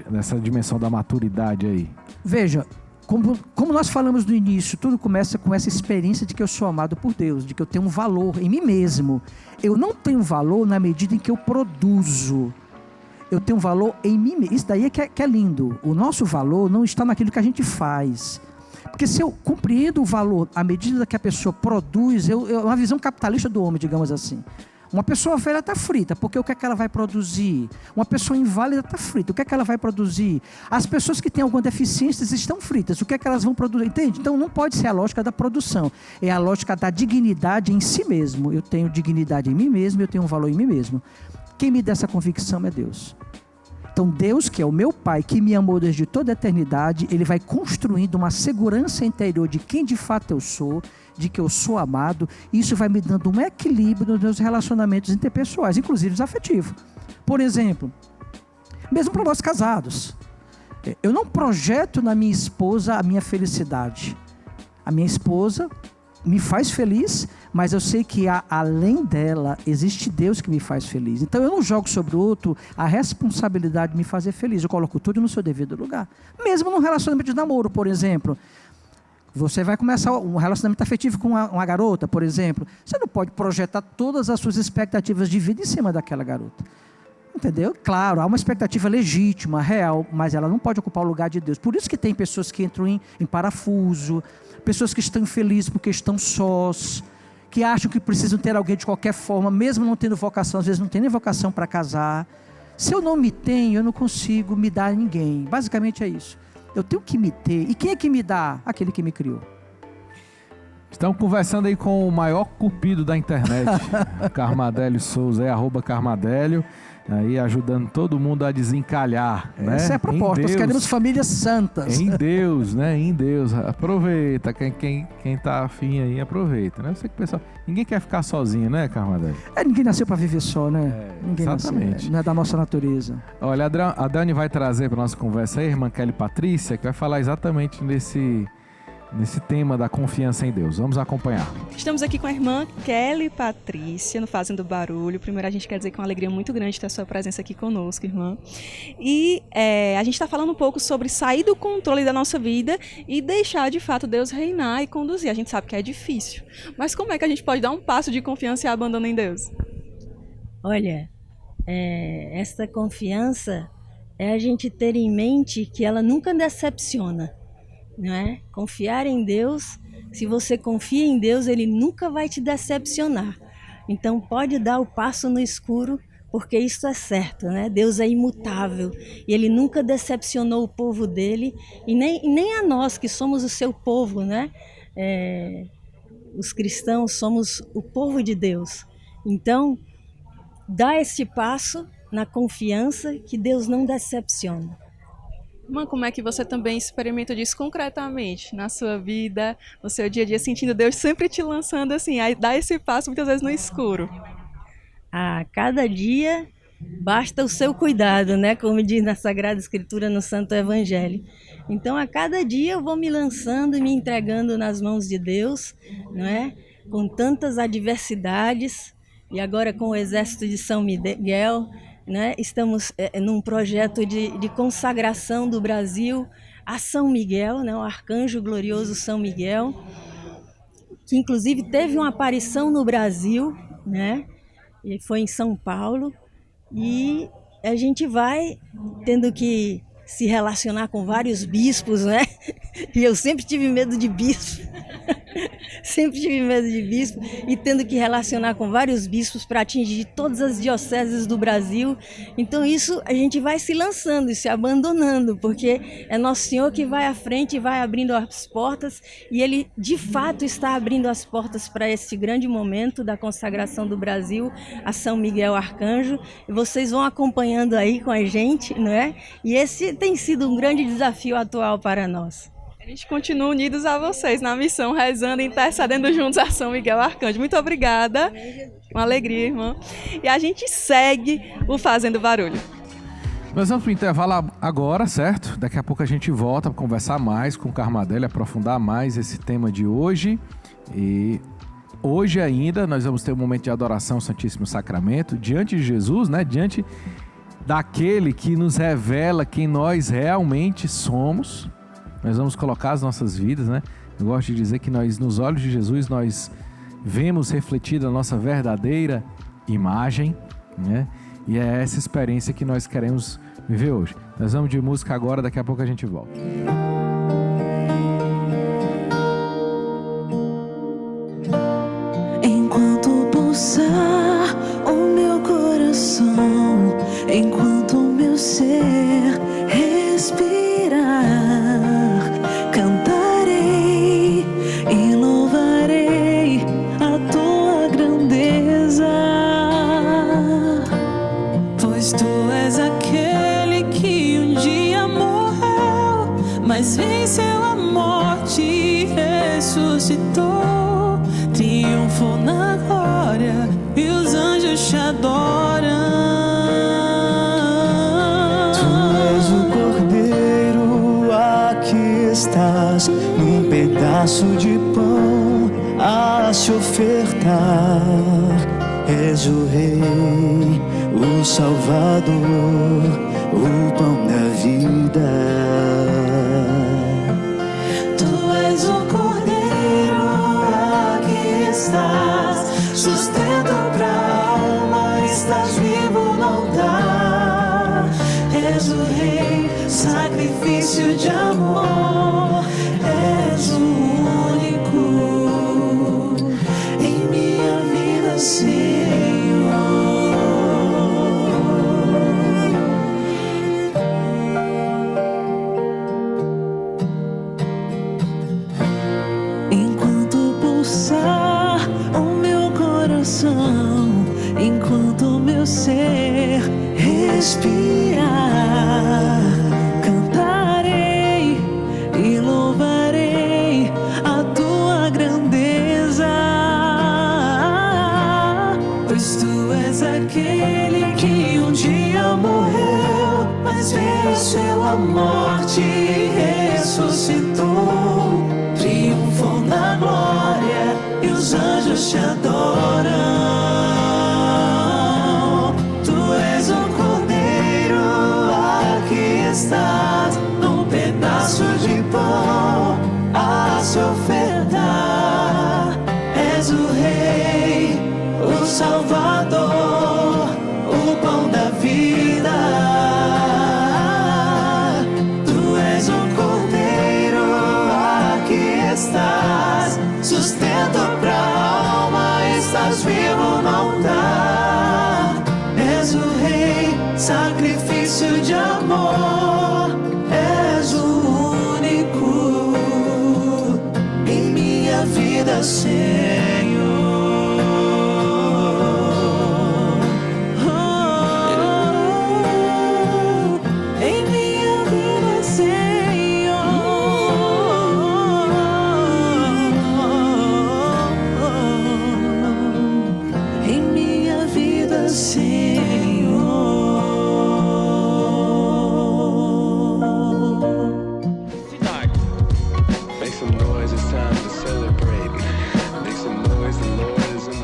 Nessa dimensão da maturidade aí? Veja, como nós falamos no início, tudo começa com essa experiência de que eu sou amado por Deus, de que eu tenho um valor em mim mesmo. Eu não tenho valor na medida em que eu produzo. Eu tenho valor em mim mesmo. Isso daí que é lindo. O nosso valor não está naquilo que a gente faz. Porque se eu compreendo o valor à medida que a pessoa produz, uma visão capitalista do homem, digamos assim. Uma pessoa velha está frita, porque o que é que ela vai produzir? Uma pessoa inválida está frita, o que é que ela vai produzir? As pessoas que têm alguma deficiência estão fritas, o que é que elas vão produzir? Entende? Então não pode ser a lógica da produção, é a lógica da dignidade em si mesmo. Eu tenho dignidade em mim mesmo, eu tenho um valor em mim mesmo. Quem me dá essa convicção é Deus. Então Deus, que é o meu Pai, que me amou desde toda a eternidade, Ele vai construindo uma segurança interior de quem de fato eu sou, de que eu sou amado. Isso vai me dando um equilíbrio nos meus relacionamentos interpessoais, inclusive os afetivos. Por exemplo, mesmo para nós casados, eu não projeto na minha esposa a minha felicidade. A minha esposa me faz feliz, mas eu sei que além dela existe Deus que me faz feliz. Então eu não jogo sobre o outro a responsabilidade de me fazer feliz. Eu coloco tudo no seu devido lugar. Mesmo num relacionamento de namoro, por exemplo. Você vai começar um relacionamento afetivo com uma garota, por exemplo. Você não pode projetar todas as suas expectativas de vida em cima daquela garota. Entendeu? Claro, há uma expectativa legítima, real, mas ela não pode ocupar o lugar de Deus. Por isso que tem pessoas que entram em parafuso, pessoas que estão infelizes porque estão sós, que acham que precisam ter alguém de qualquer forma, mesmo não tendo vocação, às vezes não tem nem vocação para casar. Se eu não me tenho, eu não consigo me dar a ninguém. Basicamente é isso. Eu tenho que me ter. E quem é que me dá? Aquele que me criou. Estamos conversando aí com o maior cupido da internet, Carmadélio Souza, @Carmadélio. Aí ajudando todo mundo a desencalhar, né? Essa é a proposta, nós queremos famílias santas. Em Deus, né? Em Deus. Aproveita, quem tá afim aí, aproveita, né? Eu sei que o pessoal, ninguém quer ficar sozinho, né, Carmadélio? Ninguém nasceu para viver só, né? Ninguém exatamente. Nasceu, não é da nossa natureza. Olha, a Dani vai trazer para nossa conversa aí, a irmã Kelly Patrícia, que vai falar exatamente nesse tema da confiança em Deus. Vamos acompanhar. Estamos aqui com a irmã Kelly Patrícia, no Fazendo Barulho. Primeiro, a gente quer dizer que é uma alegria muito grande ter a sua presença aqui conosco, irmã. E a gente está falando um pouco sobre sair do controle da nossa vida e deixar, de fato, Deus reinar e conduzir. A gente sabe que é difícil. Mas como é que a gente pode dar um passo de confiança e abandono em Deus? Olha, esta confiança é a gente ter em mente que ela nunca decepciona. Não é? Confiar em Deus, se você confia em Deus, Ele nunca vai te decepcionar. Então pode dar o passo no escuro, porque isso é certo, né? Deus é imutável e Ele nunca decepcionou o povo dele e nem a nós que somos o seu povo, né? Os cristãos somos o povo de Deus. Então dá esse passo na confiança que Deus não decepciona. Irmã, como é que você também experimenta disso concretamente na sua vida, no seu dia a dia, sentindo Deus sempre te lançando assim, a dar esse passo muitas vezes no escuro? A cada dia basta o seu cuidado, né? Como diz na Sagrada Escritura, no Santo Evangelho. Então, a cada dia eu vou me lançando e me entregando nas mãos de Deus, não é? Com tantas adversidades, e agora com o Exército de São Miguel, né? Estamos num projeto de consagração do Brasil a São Miguel, né? O arcanjo glorioso São Miguel, que inclusive teve uma aparição no Brasil, né? E foi em São Paulo, e a gente vai tendo que se relacionar com vários bispos, né? E eu sempre tive medo de bispo. Sempre tive medo de bispo e tendo que relacionar com vários bispos para atingir todas as dioceses do Brasil. Então isso a gente vai se lançando e se abandonando, porque é Nosso Senhor que vai à frente e vai abrindo as portas, e Ele de fato está abrindo as portas para esse grande momento da consagração do Brasil a São Miguel Arcanjo. E vocês vão acompanhando aí com a gente, não é? E esse tem sido um grande desafio atual para nós. A gente continua unidos a vocês na missão, rezando e intercedendo juntos a São Miguel Arcanjo. Muito obrigada. Uma alegria, irmã. E a gente segue o Fazendo Barulho. Nós vamos para o intervalo agora, certo? Daqui a pouco a gente volta para conversar mais com o Carmadélio, aprofundar mais esse tema de hoje. E hoje ainda nós vamos ter um momento de adoração ao Santíssimo Sacramento, diante de Jesus, né? Diante daquele que nos revela quem nós realmente somos. Nós vamos colocar as nossas vidas, né? Eu gosto de dizer que nós, nos olhos de Jesus, nós vemos refletida a nossa verdadeira imagem, né? E é essa experiência que nós queremos viver hoje. Nós vamos de música agora, daqui a pouco a gente volta. Enquanto pulsar o meu coração, enquanto o meu ser respirar, cantarei e louvarei a tua grandeza, pois tu és aquele que um dia morreu, mas venceu a morte e ressuscitou. pedaço de pão a se ofertar. És o Rei, o Salvador, o pão da vida. Tu és o Cordeiro, aqui estás, sustento pra alma, estás vivo, não dá. És o Rei, sacrifício de amor, és o único em minha vida, Senhor. Enquanto pulsar o meu coração, enquanto o meu ser respirar, cantarei e louvarei a tua grandeza, pois tu és aquele que um dia morreu, mas venceu a morte e ressuscitou, triunfou na glória e os anjos te adoram. Estás num pedaço de pão a se ofertar. És o Rei, o Salvador, o pão da vida. Tu és o Cordeiro, aqui estás, sustento pra alma, estás vivo, não dá. És o Rei, sacrifício de amor. Vida, Senhor. Em minha vida, Senhor. Em minha vida, Senhor. Cidade. Make some noise, it's time to celebrate. Make some noise, the Lord is in the...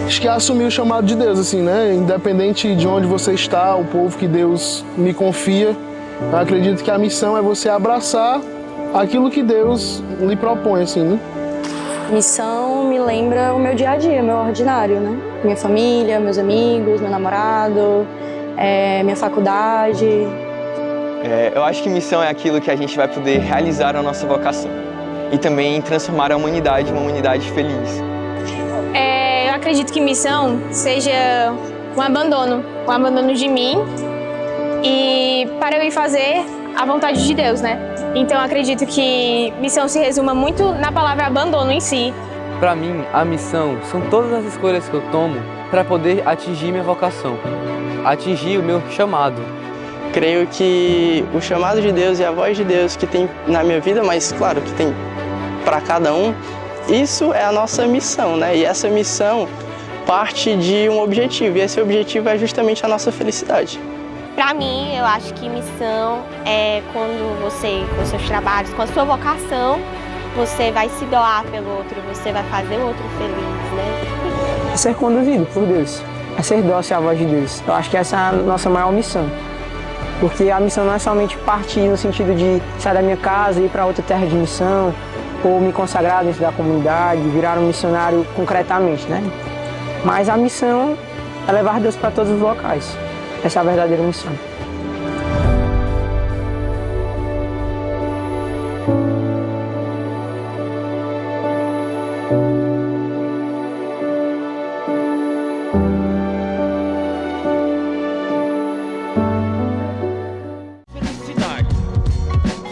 Acho que é assumir o chamado de Deus, assim, né? Independente de onde você está, o povo que Deus me confia, eu acredito que a missão é você abraçar aquilo que Deus lhe propõe, assim, né? Missão me lembra o meu dia a dia, meu ordinário, né? Minha família, meus amigos, meu namorado, minha faculdade. Eu acho que missão é aquilo que a gente vai poder realizar a nossa vocação e também transformar a humanidade em uma humanidade feliz. Eu acredito que missão seja um abandono de mim e para eu ir fazer a vontade de Deus, né? Então eu acredito que missão se resuma muito na palavra abandono em si. Para mim, a missão são todas as escolhas que eu tomo para poder atingir minha vocação, atingir o meu chamado. Creio que o chamado de Deus e a voz de Deus que tem na minha vida, mas claro que tem para cada um, isso é a nossa missão, né? E essa missão parte de um objetivo, e esse objetivo é justamente a nossa felicidade. Para mim, eu acho que missão é quando você, com os seus trabalhos, com a sua vocação, você vai se doar pelo outro, você vai fazer o outro feliz, né? É ser conduzido por Deus, é ser dócil à voz de Deus. Eu acho que essa é a nossa maior missão. Porque a missão não é somente partir no sentido de sair da minha casa e ir para outra terra de missão, ou me consagrar dentro da comunidade, virar um missionário concretamente, né? Mas a missão é levar Deus para todos os locais. Essa é a verdadeira missão.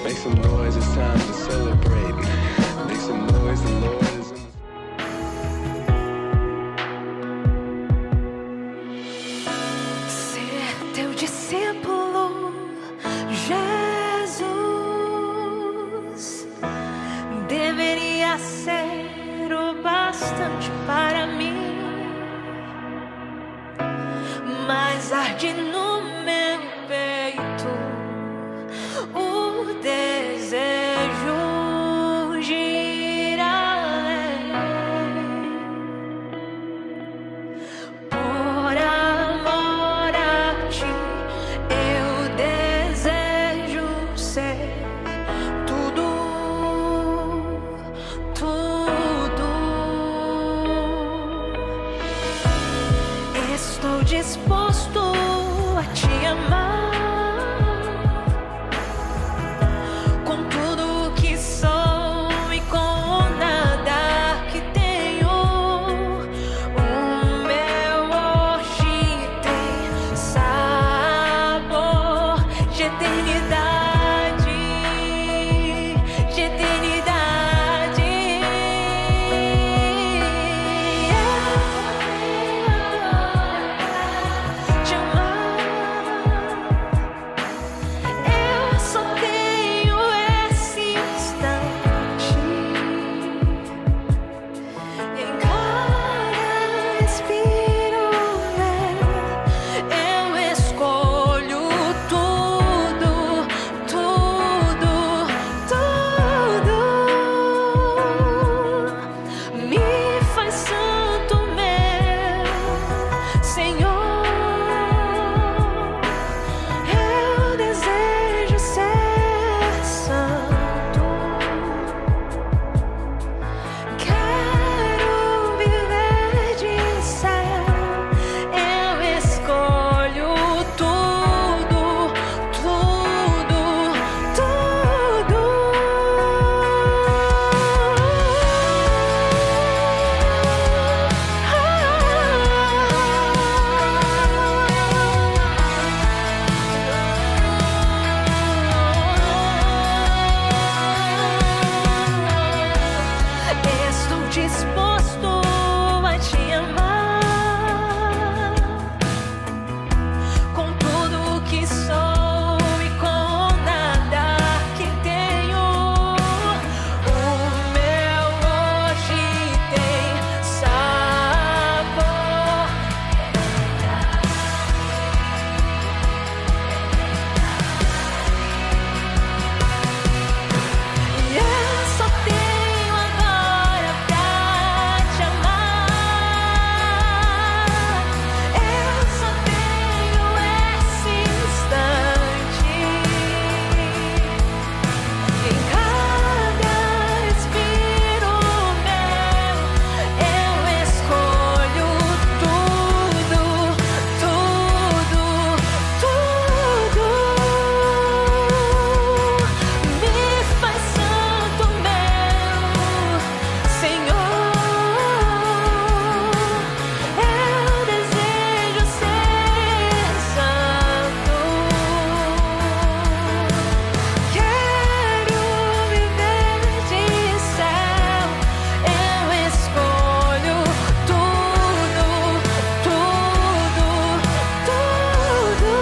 Make some noise, it's time to celebrate. Make some noise, the Lord is in the... Ser teu discípulo, Jesus, deveria ser o bastante. bastante para mim, mas arde no meu peito o desejo de ir além. Por amor a ti, eu desejo ser tudo. Estou disposto a te amar com tudo que sou e com nada que tenho. O meu hoje tem sabor de eternidade, de eternidade. Eu só tenho esse instante, e em cada respiro meu eu escolho tudo, tudo, tudo. Me faz santo meu Senhor. Eu desejo ser santo. Quero viver de céu. Eu escolho tudo, tudo, tudo. Estou disposto a te amar com tudo que sou e com nada que tenho. O meu hoje tem sabor. E eu só tenho agora pra te amar. Eu só tenho esse instante, em cada respiro meu eu escolho tudo, tudo, tudo. Me faz santo meu Senhor. Eu desejo ser santo. Quero viver de céu. Eu escolho tudo, tudo, tudo, tudo,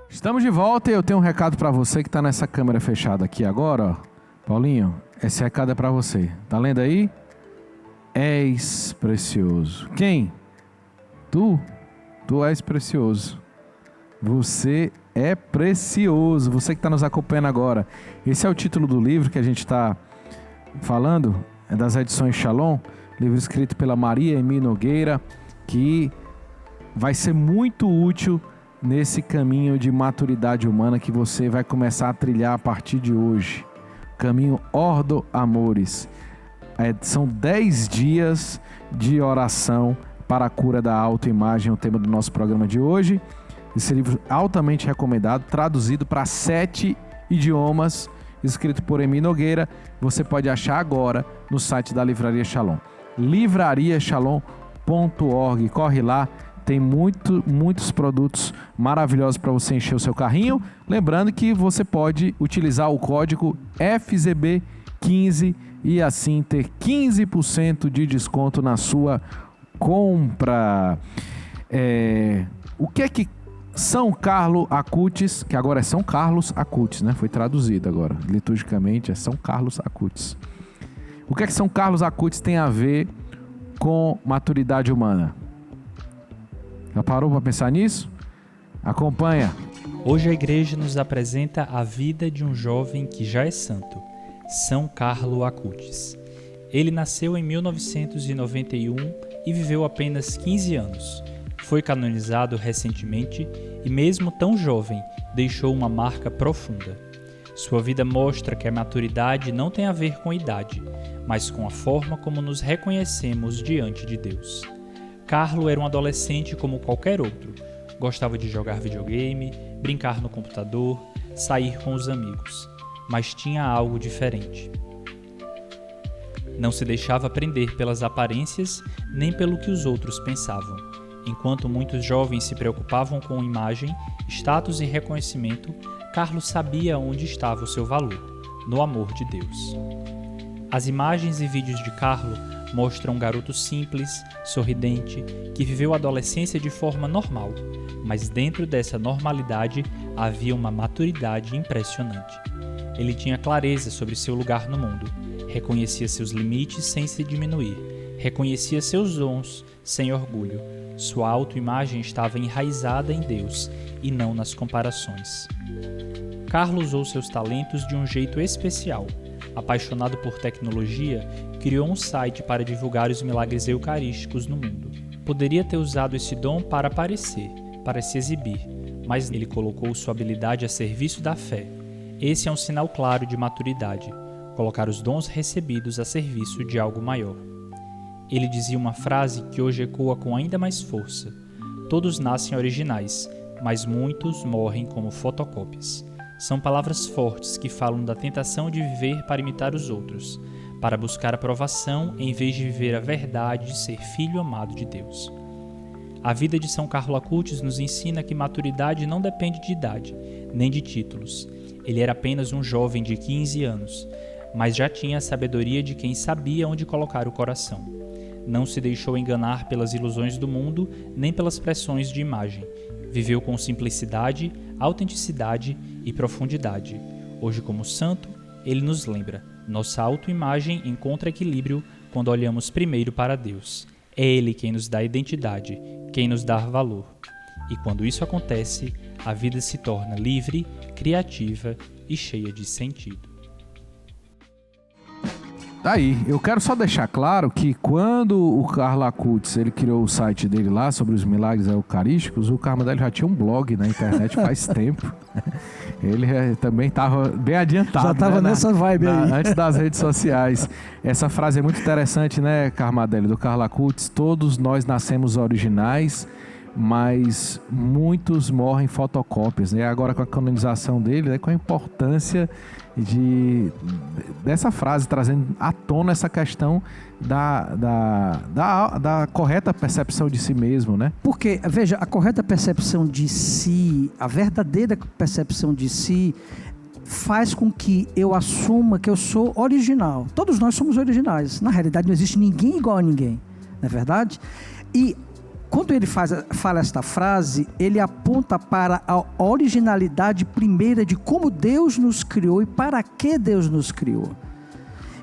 Estamos de volta e eu tenho um recado para você que está nessa câmera fechada aqui agora, ó. Paulinho, esse recado é para você. Tá lendo aí? És precioso. Quem? Tu? Tu és precioso. Você é precioso. Você que está nos acompanhando agora. Esse é o título do livro que a gente está falando, é das edições Shalom, livro escrito pela Maria Emi Nogueira, que vai ser muito útil nesse caminho de maturidade humana que você vai começar a trilhar a partir de hoje. Caminho Ordo Amores. São 10 dias de oração para a cura da autoimagem, o tema do nosso programa de hoje. Esse livro altamente recomendado, traduzido para 7 idiomas, escrito por Emi Nogueira. Você pode achar agora no site da Livraria Shalom. livrariashalom.org. Corre lá, tem muitos produtos maravilhosos para você encher o seu carrinho. Lembrando que você pode utilizar o código FZB 15 e assim ter 15% de desconto na sua compra. O que é que São Carlo Acutis, que agora é São Carlos Acutis, né? Foi traduzido agora, liturgicamente é São Carlos Acutis. O que é que São Carlos Acutis tem a ver com maturidade humana? Já parou para pensar nisso? Acompanha. Hoje a igreja nos apresenta a vida de um jovem que já é santo, São Carlo Acutis. Ele nasceu em 1991 e viveu apenas 15 anos. Foi canonizado recentemente e, mesmo tão jovem, deixou uma marca profunda. Sua vida mostra que a maturidade não tem a ver com a idade, mas com a forma como nos reconhecemos diante de Deus. Carlo era um adolescente como qualquer outro. Gostava de jogar videogame, brincar no computador, sair com os amigos, mas tinha algo diferente. Não se deixava prender pelas aparências nem pelo que os outros pensavam. Enquanto muitos jovens se preocupavam com imagem, status e reconhecimento, Carlos sabia onde estava o seu valor, no amor de Deus. As imagens e vídeos de Carlo mostram um garoto simples, sorridente, que viveu a adolescência de forma normal, mas dentro dessa normalidade havia uma maturidade impressionante. Ele tinha clareza sobre seu lugar no mundo, reconhecia seus limites sem se diminuir, reconhecia seus dons sem orgulho. Sua autoimagem estava enraizada em Deus e não nas comparações. Carlos usou seus talentos de um jeito especial. Apaixonado por tecnologia, criou um site para divulgar os milagres eucarísticos no mundo. Poderia ter usado esse dom para aparecer, para se exibir, mas ele colocou sua habilidade a serviço da fé. Esse é um sinal claro de maturidade, colocar os dons recebidos a serviço de algo maior. Ele dizia uma frase que hoje ecoa com ainda mais força: todos nascem originais, mas muitos morrem como fotocópias. São palavras fortes que falam da tentação de viver para imitar os outros, para buscar aprovação em vez de viver a verdade de ser filho amado de Deus. A vida de São Carlo Acutis nos ensina que maturidade não depende de idade, nem de títulos. Ele era apenas um jovem de 15 anos, mas já tinha a sabedoria de quem sabia onde colocar o coração. Não se deixou enganar pelas ilusões do mundo, nem pelas pressões de imagem. Viveu com simplicidade, autenticidade e profundidade. Hoje, como santo, ele nos lembra: nossa autoimagem encontra equilíbrio quando olhamos primeiro para Deus. É Ele quem nos dá identidade, quem nos dá valor. E quando isso acontece, a vida se torna livre, criativa e cheia de sentido. Daí, eu quero só deixar claro que quando o Carlo Acutis ele criou o site dele lá sobre os milagres eucarísticos, o Carmo já tinha um blog na internet faz tempo. Ele também estava bem adiantado. Já estava nessa vibe aí. Antes das redes sociais. Essa frase é muito interessante, né, Carmadelli, do Carlo Acutis: todos nós nascemos originais, mas muitos morrem fotocópias, né? Agora com a canonização dele, né, com a importância dessa frase, trazendo à tona essa questão da correta percepção de si mesmo, né? Porque, veja, a correta percepção de si, a verdadeira percepção de si, faz com que eu assuma que eu sou original. Todos nós somos originais. Na realidade, não existe ninguém igual a ninguém, não é verdade? E quando ele fala esta frase, ele aponta para a originalidade primeira de como Deus nos criou e para que Deus nos criou.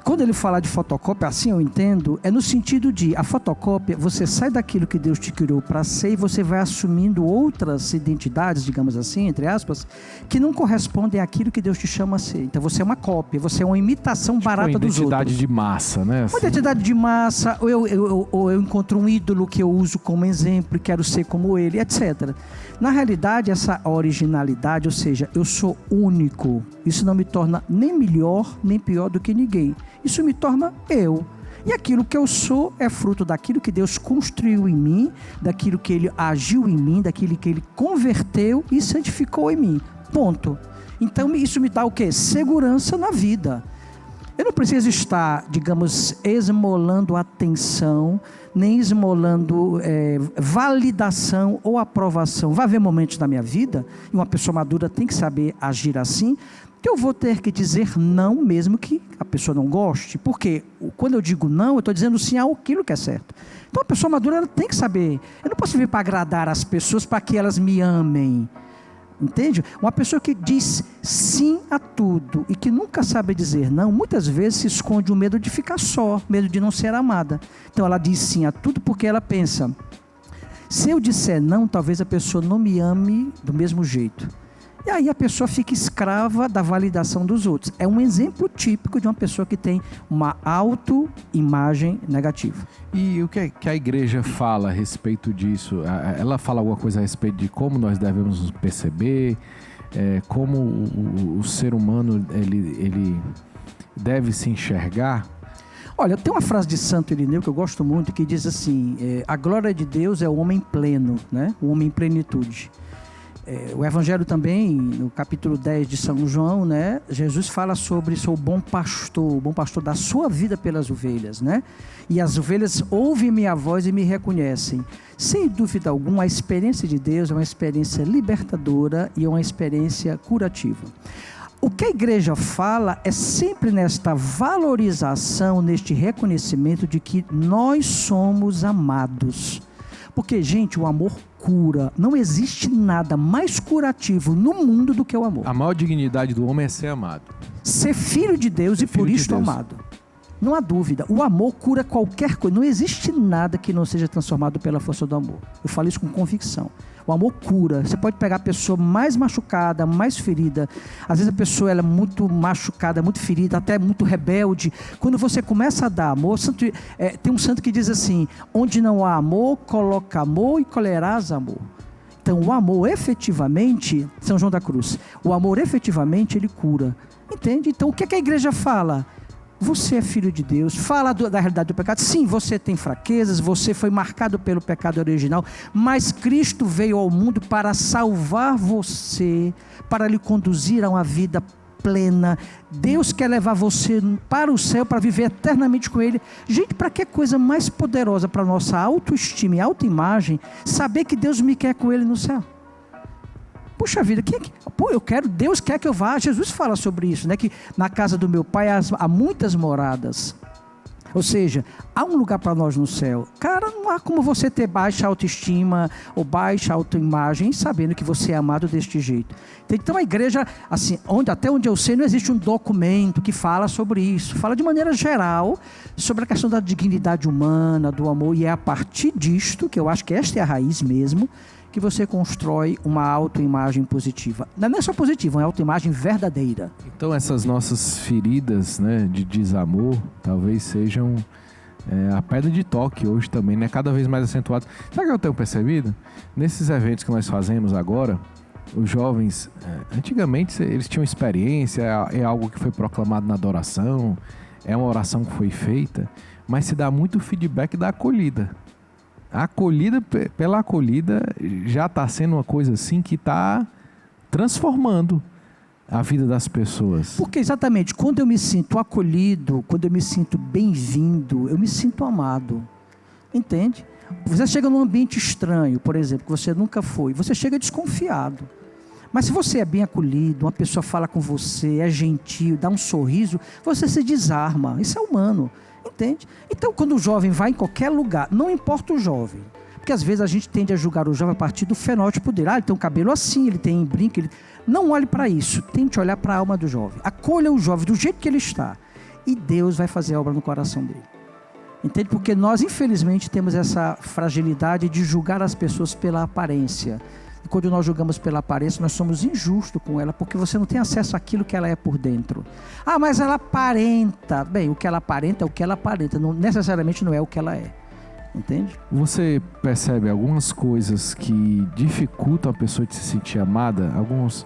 Quando ele fala de fotocópia, assim eu entendo, é no sentido de a fotocópia, você sai daquilo que Deus te criou para ser e você vai assumindo outras identidades, digamos assim, entre aspas, que não correspondem àquilo que Deus te chama a ser. Então você é uma cópia, você é uma imitação barata dos outros. Uma identidade de massa, né? Uma identidade de massa, ou eu encontro um ídolo que eu uso como exemplo e quero ser como ele, etc. Na realidade, essa originalidade, ou seja, eu sou único, isso não me torna nem melhor nem pior do que ninguém. Isso me torna eu. E aquilo que eu sou é fruto daquilo que Deus construiu em mim, daquilo que Ele agiu em mim, daquilo que Ele converteu e santificou em mim. Ponto. Então isso me dá o quê? Segurança na vida. Eu não preciso estar, digamos, esmolando atenção, nem esmolando validação ou aprovação. Vai haver momentos na minha vida, e uma pessoa madura tem que saber agir assim, que eu vou ter que dizer não, mesmo que a pessoa não goste. Porque quando eu digo não, eu estou dizendo sim àquilo que é certo. Então a pessoa madura ela tem que saber. Eu não posso vir para agradar as pessoas para que elas me amem. Entende? Uma pessoa que diz sim a tudo e que nunca sabe dizer não, muitas vezes se esconde o medo de ficar só, medo de não ser amada. Então ela diz sim a tudo porque ela pensa, se eu disser não, talvez a pessoa não me ame do mesmo jeito. E aí a pessoa fica escrava da validação dos outros. É um exemplo típico de uma pessoa que tem uma autoimagem negativa. E o que a igreja fala a respeito disso? Ela fala alguma coisa a respeito de como nós devemos nos perceber, como o ser humano ele deve se enxergar? Olha, tem uma frase de Santo Irineu que eu gosto muito, que diz assim, a glória de Deus é o homem pleno, né? O homem em plenitude. O Evangelho também, no capítulo 10 de São João, né, Jesus fala sobre sou o bom pastor da sua vida pelas ovelhas, né? E as ovelhas ouvem minha voz e me reconhecem. Sem dúvida alguma, a experiência de Deus é uma experiência libertadora e uma experiência curativa. O que a igreja fala é sempre nesta valorização, neste reconhecimento de que nós somos amados. Porque, gente, o amor cura. Não existe nada mais curativo no mundo do que o amor. A maior dignidade do homem é ser amado. Ser filho de Deus e por isto amado. Não há dúvida. O amor cura qualquer coisa. Não existe nada que não seja transformado pela força do amor. Eu falo isso com convicção. O amor cura. Você pode pegar a pessoa mais machucada, mais ferida. Às vezes a pessoa ela é muito machucada, muito ferida, até muito rebelde. Quando você começa a dar amor, tem um santo que diz assim, onde não há amor, coloca amor e colherás amor. Então o amor efetivamente, São João da Cruz, o amor efetivamente ele cura. Entende? Então o que a igreja fala? Você é filho de Deus, fala da realidade do pecado. Sim, você tem fraquezas, você foi marcado pelo pecado original, mas Cristo veio ao mundo para salvar você, para lhe conduzir a uma vida plena. Deus quer levar você para o céu, para viver eternamente com Ele. Gente, para que coisa mais poderosa para a nossa autoestima e autoimagem, saber que Deus me quer com Ele no céu? Puxa vida, Deus quer que eu vá. Jesus fala sobre isso, né? Que na casa do meu pai há muitas moradas. Ou seja, há um lugar para nós no céu. Cara, não há como você ter baixa autoestima ou baixa autoimagem sabendo que você é amado deste jeito. Então a igreja, assim, até onde eu sei, não existe um documento que fala sobre isso. Fala de maneira geral sobre a questão da dignidade humana, do amor. E é a partir disto, que eu acho que esta é a raiz mesmo, que você constrói uma autoimagem positiva. Não é só positiva, é uma autoimagem verdadeira. Então essas nossas feridas, né, de desamor, talvez sejam a pedra de toque hoje também, né, cada vez mais acentuadas. Sabe o que eu tenho percebido? Nesses eventos que nós fazemos agora, os jovens, antigamente eles tinham experiência, é algo que foi proclamado na adoração, é uma oração que foi feita, mas se dá muito feedback da acolhida. A acolhida, pela acolhida, já está sendo uma coisa assim que está transformando a vida das pessoas. Porque exatamente, quando eu me sinto acolhido, quando eu me sinto bem-vindo, eu me sinto amado. Entende? Você chega num ambiente estranho, por exemplo, que você nunca foi, você chega desconfiado. Mas se você é bem acolhido, uma pessoa fala com você, é gentil, dá um sorriso, você se desarma. Isso é humano. Entende? Então, quando o jovem vai em qualquer lugar, não importa o jovem, porque às vezes a gente tende a julgar o jovem a partir do fenótipo dele. Ele tem um cabelo assim, ele tem brinco. Não olhe para isso, tente olhar para a alma do jovem. Acolha o jovem do jeito que ele está e Deus vai fazer a obra no coração dele. Entende? Porque nós, infelizmente, temos essa fragilidade de julgar as pessoas pela aparência. E quando nós julgamos pela aparência, nós somos injustos com ela, porque você não tem acesso àquilo que ela é por dentro. Ah, mas ela aparenta. Bem, o que ela aparenta é o que ela aparenta, não, necessariamente não é o que ela é. Entende? Você percebe algumas coisas que dificultam a pessoa de se sentir amada? Alguns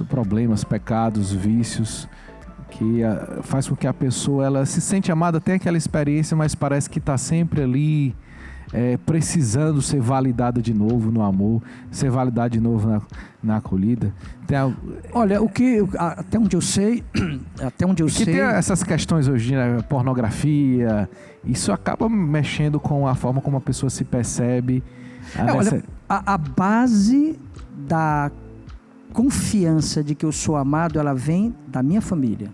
problemas, pecados, vícios, que faz com que a pessoa ela se sente amada, tem aquela experiência, mas parece que está sempre ali precisando ser validada de novo no amor, ser validada de novo na acolhida? Olha, até onde eu sei, que tem essas questões hoje, né? Pornografia, isso acaba mexendo com a forma como a pessoa se percebe. Olha, a base da confiança de que eu sou amado, ela vem da minha família.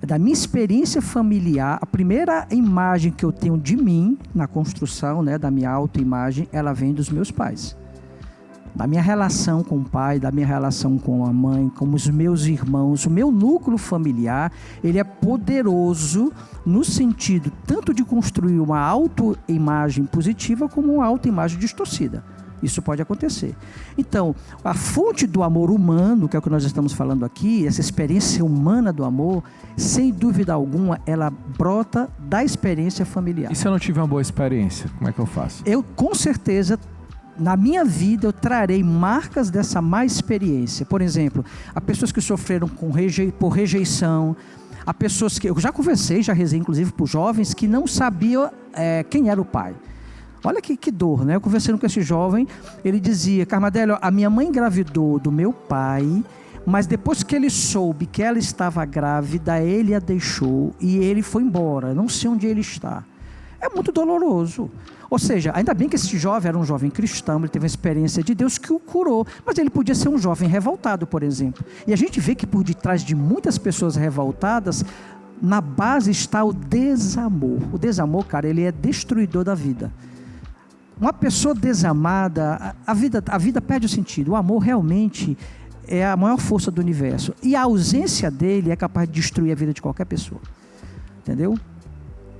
Da minha experiência familiar. A primeira imagem que eu tenho de mim na construção, né, da minha autoimagem, ela vem dos meus pais. Da minha relação com o pai, da minha relação com a mãe, com os meus irmãos. O meu núcleo familiar, ele é poderoso no sentido tanto de construir uma autoimagem positiva como uma autoimagem distorcida. Isso pode acontecer. Então, a fonte do amor humano, que é o que nós estamos falando aqui, essa experiência humana do amor, sem dúvida alguma, ela brota da experiência familiar. E se eu não tiver uma boa experiência, como é que eu faço? Eu, com certeza, na minha vida, eu trarei marcas dessa má experiência. Por exemplo, há pessoas que sofreram por rejeição, há pessoas que... Eu já conversei, já rezei, inclusive, por jovens que não sabiam quem era o pai. Olha que dor, né? Eu conversando com esse jovem, ele dizia: Carmadélio, a minha mãe engravidou do meu pai, mas depois que ele soube que ela estava grávida, ele a deixou e ele foi embora. Não sei onde ele está. É muito doloroso. Ou seja, ainda bem que esse jovem era um jovem cristão, ele teve uma experiência de Deus que o curou, mas ele podia ser um jovem revoltado, por exemplo. E a gente vê que por detrás de muitas pessoas revoltadas, na base está o desamor. O desamor, cara, ele é destruidor da vida. Uma pessoa desamada, a vida perde o sentido. O amor realmente é a maior força do universo. E a ausência dele é capaz de destruir a vida de qualquer pessoa. Entendeu?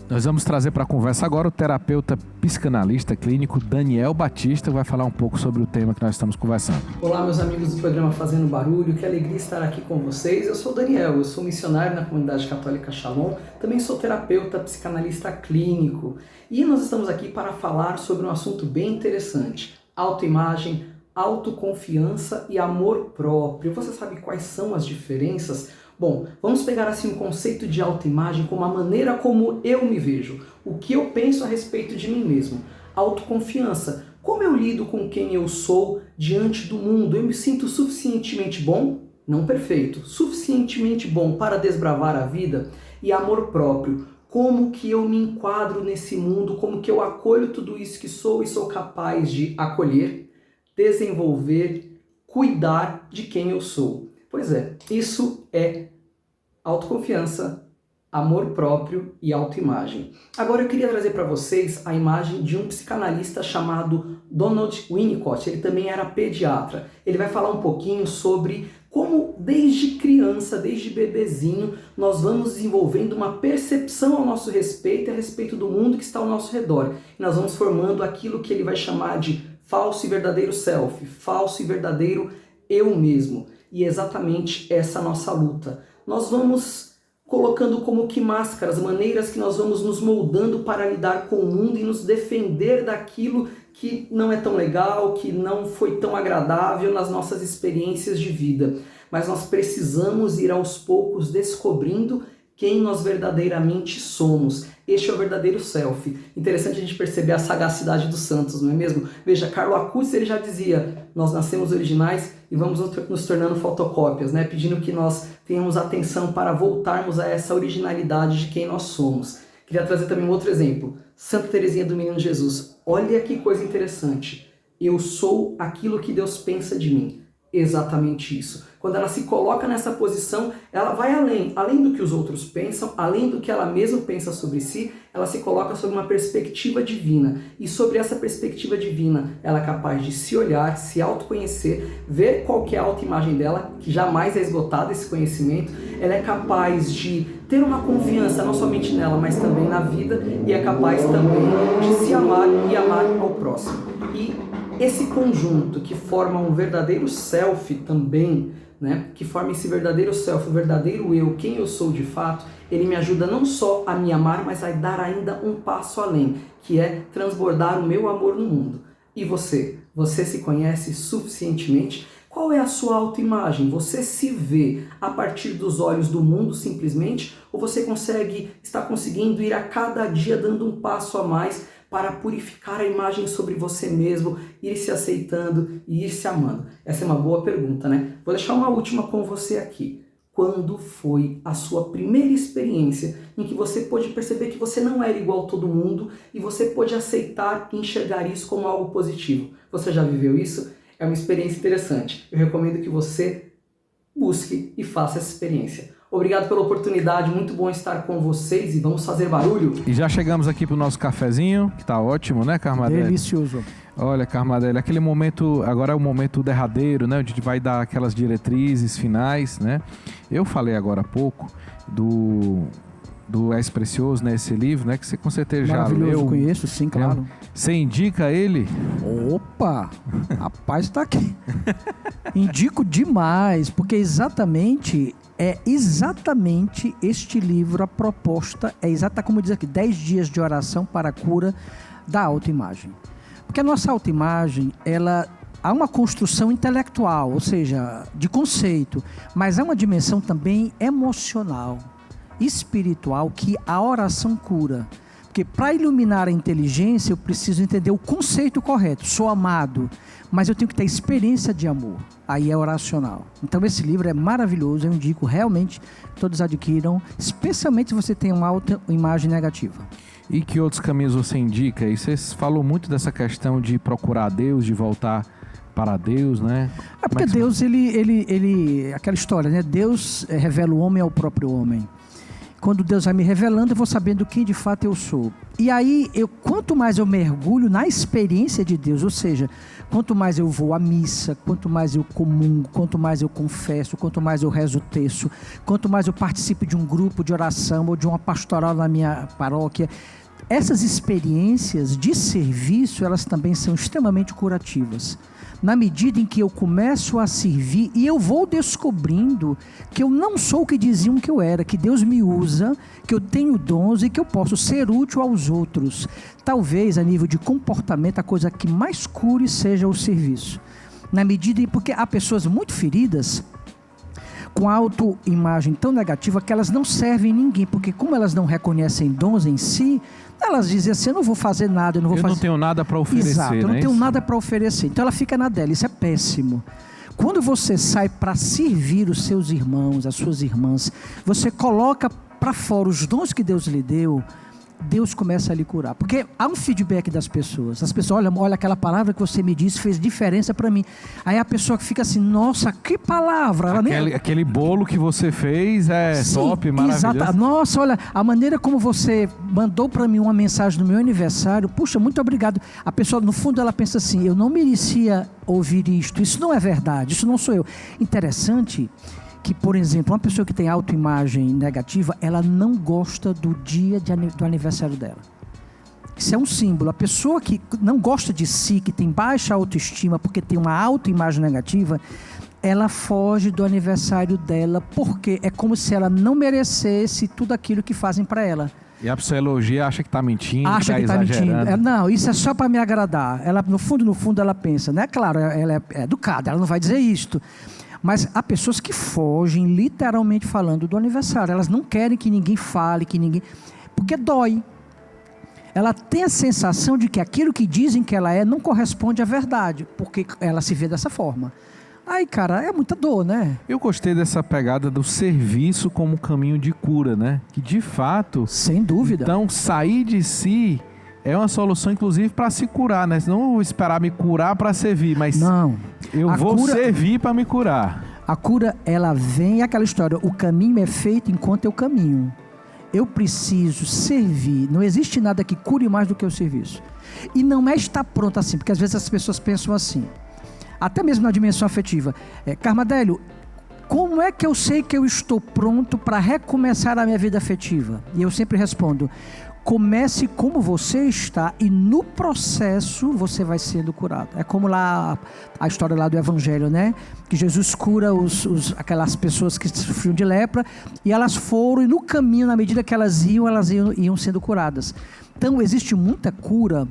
Nós vamos trazer para a conversa agora o terapeuta psicanalista clínico Daniel Batista, que vai falar um pouco sobre o tema que nós estamos conversando. Olá, meus amigos do programa Fazendo Barulho, que alegria estar aqui com vocês. Eu sou o Daniel, eu sou missionário na comunidade católica Shalom, também sou terapeuta psicanalista clínico. E nós estamos aqui para falar sobre um assunto bem interessante: autoimagem, autoconfiança e amor próprio. Você sabe quais são as diferenças? Bom, vamos pegar assim o conceito de autoimagem como a maneira como eu me vejo, o que eu penso a respeito de mim mesmo. Autoconfiança, como eu lido com quem eu sou diante do mundo. Eu me sinto suficientemente bom? Não perfeito, suficientemente bom para desbravar a vida. E amor próprio, como que eu me enquadro nesse mundo, como que eu acolho tudo isso que sou e sou capaz de acolher, desenvolver, cuidar de quem eu sou. Pois é, isso é autoconfiança, amor próprio e autoimagem. Agora eu queria trazer para vocês a imagem de um psicanalista chamado Donald Winnicott. Ele também era pediatra. Ele vai falar um pouquinho sobre como desde criança, desde bebezinho, nós vamos desenvolvendo uma percepção ao nosso respeito e a respeito do mundo que está ao nosso redor. E nós vamos formando aquilo que ele vai chamar de falso e verdadeiro self, falso e verdadeiro eu mesmo. E é exatamente essa nossa luta. Nós vamos colocando como que máscaras, maneiras que nós vamos nos moldando para lidar com o mundo e nos defender daquilo que não é tão legal, que não foi tão agradável nas nossas experiências de vida. Mas nós precisamos ir aos poucos descobrindo quem nós verdadeiramente somos. Este é o verdadeiro self. Interessante a gente perceber a sagacidade dos santos, não é mesmo? Veja, Carlo Acutis, ele já dizia: nós nascemos originais e vamos nos tornando fotocópias, né? Pedindo que nós tenhamos atenção para voltarmos a essa originalidade de quem nós somos. Queria trazer também um outro exemplo. Santa Teresinha do Menino Jesus. Olha que coisa interessante. Eu sou aquilo que Deus pensa de mim. Exatamente isso. Quando ela se coloca nessa posição, ela vai além do que os outros pensam, além do que ela mesma pensa sobre si, ela se coloca sob uma perspectiva divina. E sobre essa perspectiva divina, ela é capaz de se olhar, se autoconhecer, ver qual que é a autoimagem dela, que jamais é esgotada esse conhecimento. Ela é capaz de ter uma confiança não somente nela, mas também na vida, e é capaz também de se amar e amar ao próximo. E esse conjunto que forma um verdadeiro self também, né, que forma esse verdadeiro self, o verdadeiro eu, quem eu sou de fato, ele me ajuda não só a me amar, mas a dar ainda um passo além, que é transbordar o meu amor no mundo. E você? Você se conhece suficientemente? Qual é a sua autoimagem? Você se vê a partir dos olhos do mundo simplesmente? Ou você está conseguindo ir a cada dia dando um passo a mais para purificar a imagem sobre você mesmo, ir se aceitando e ir se amando? Essa é uma boa pergunta, né? Vou deixar uma última com você aqui. Quando foi a sua primeira experiência em que você pôde perceber que você não era igual a todo mundo e você pôde aceitar e enxergar isso como algo positivo? Você já viveu isso? É uma experiência interessante. Eu recomendo que você busque e faça essa experiência. Obrigado pela oportunidade, muito bom estar com vocês e vamos fazer barulho. E já chegamos aqui pro nosso cafezinho, que tá ótimo, né, Carmadelli? Delicioso. Olha, Carmadelli, aquele momento, agora é o momento derradeiro, né, onde a gente vai dar aquelas diretrizes finais, né? Eu falei agora há pouco do És Precioso, né, esse livro, né, que você com certeza já leu. Eu conheço, sim, claro. Você indica ele? Opa, rapaz, tá aqui. Indico demais, porque exatamente este livro, a proposta é exata como diz aqui, 10 dias de oração para a cura da autoimagem. Porque a nossa autoimagem, ela há uma construção intelectual, ou seja, de conceito, mas há uma dimensão também emocional, espiritual, que a oração cura. Porque para iluminar a inteligência, eu preciso entender o conceito correto. Sou amado, mas eu tenho que ter experiência de amor. Aí é oracional. Então esse livro é maravilhoso, eu indico realmente que todos adquiram, especialmente se você tem uma autoimagem negativa. E que outros caminhos você indica? E você falou muito dessa questão de procurar Deus, de voltar para Deus, né? É porque Deus, ele aquela história, né? Deus revela o homem ao próprio homem. Quando Deus vai me revelando, eu vou sabendo quem de fato eu sou. E aí, quanto mais eu mergulho na experiência de Deus, ou seja, quanto mais eu vou à missa, quanto mais eu comungo, quanto mais eu confesso, quanto mais eu rezo o terço, quanto mais eu participo de um grupo de oração ou de uma pastoral na minha paróquia, essas experiências de serviço, elas também são extremamente curativas. Na medida em que eu começo a servir e eu vou descobrindo que eu não sou o que diziam que eu era, que Deus me usa, que eu tenho dons e que eu posso ser útil aos outros. Talvez a nível de comportamento a coisa que mais cure seja o serviço. Na medida em porque há pessoas muito feridas com autoimagem tão negativa que elas não servem ninguém, porque como elas não reconhecem dons em si, elas dizem assim, eu não vou fazer nada, eu não tenho nada para oferecer. Exato, eu não tenho nada para oferecer. Então ela fica na dela, isso é péssimo. Quando você sai para servir os seus irmãos, as suas irmãs, você coloca para fora os dons que Deus lhe deu, Deus começa a lhe curar. Porque há um feedback das pessoas. As pessoas, olha aquela palavra que você me disse, fez diferença para mim. Aí a pessoa fica assim, nossa, que palavra. Aquele bolo que você fez é Sim, top, maravilhoso. Exato. Nossa, olha, a maneira como você mandou para mim uma mensagem no meu aniversário, puxa, muito obrigado. A pessoa, no fundo, ela pensa assim, eu não merecia ouvir isto. Isso não é verdade, isso não sou eu. Interessante que, por exemplo, uma pessoa que tem autoimagem negativa, ela não gosta do dia do aniversário dela. Isso é um símbolo. A pessoa que não gosta de si, que tem baixa autoestima, porque tem uma autoimagem negativa, ela foge do aniversário dela, porque é como se ela não merecesse tudo aquilo que fazem para ela. E a pessoa elogia, acha que está mentindo, acha que está mentindo. Não, isso é só para me agradar. Ela, no fundo, ela pensa, né? Claro, ela é educada, ela não vai dizer isto. Mas há pessoas que fogem, literalmente falando, do aniversário. Elas não querem que ninguém fale, porque dói. Ela tem a sensação de que aquilo que dizem que ela é não corresponde à verdade, porque ela se vê dessa forma. Aí, cara, é muita dor, né? Eu gostei dessa pegada do serviço como caminho de cura, né? Que de fato... Sem dúvida. Então, sair de si é uma solução, inclusive, para se curar, né? Não vou esperar me curar para servir, mas não. Eu vou servir para me curar. A cura, ela vem, aquela história, o caminho é feito enquanto eu caminho. Eu preciso servir. Não existe nada que cure mais do que o serviço. E não é estar pronto assim, porque às vezes as pessoas pensam assim. Até mesmo na dimensão afetiva. Carmadélio, como é que eu sei que eu estou pronto para recomeçar a minha vida afetiva? E eu sempre respondo, comece como você está e no processo você vai sendo curado. É como lá a história lá do Evangelho, né? Que Jesus cura aquelas pessoas que sofriam de lepra e elas foram e no caminho, na medida que elas iam sendo curadas. Então existe muita cura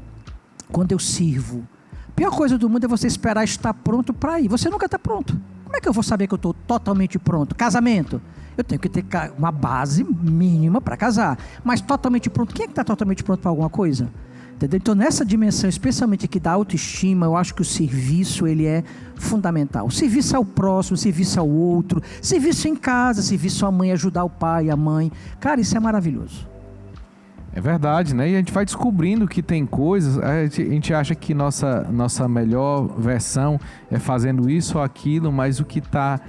quando eu sirvo. A pior coisa do mundo é você esperar estar pronto para ir. Você nunca está pronto. Como é que eu vou saber que eu estou totalmente pronto? Casamento. Eu tenho que ter uma base mínima para casar. Mas totalmente pronto. Quem é que está totalmente pronto para alguma coisa? Entendeu? Então, nessa dimensão, especialmente aqui da autoestima, eu acho que o serviço, ele é fundamental. O serviço ao próximo, o serviço ao outro, serviço em casa, serviço à mãe, ajudar o pai, a mãe. Cara, isso é maravilhoso. É verdade, né? E a gente vai descobrindo que tem coisas, a gente acha que nossa melhor versão é fazendo isso ou aquilo, mas o que está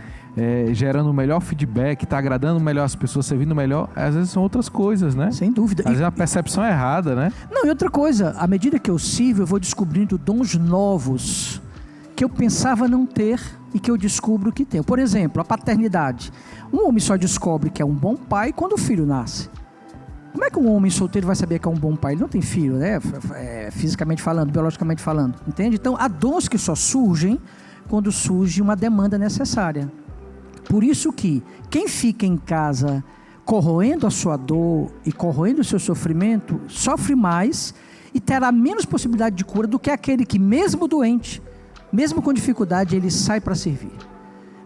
gerando o melhor feedback, está agradando melhor as pessoas, servindo melhor, às vezes são outras coisas, né? Sem dúvida. Às vezes é uma percepção errada, né? Não, e outra coisa, à medida que eu sirvo, eu vou descobrindo dons novos que eu pensava não ter e que eu descubro que tenho. Por exemplo, a paternidade. Um homem só descobre que é um bom pai quando o filho nasce. Como é que um homem solteiro vai saber que é um bom pai? Ele não tem filho, né? Fisicamente falando, biologicamente falando, entende? Então, há dons que só surgem quando surge uma demanda necessária. Por isso que quem fica em casa corroendo a sua dor e corroendo o seu sofrimento, sofre mais e terá menos possibilidade de cura do que aquele que, mesmo doente, mesmo com dificuldade, ele sai para servir.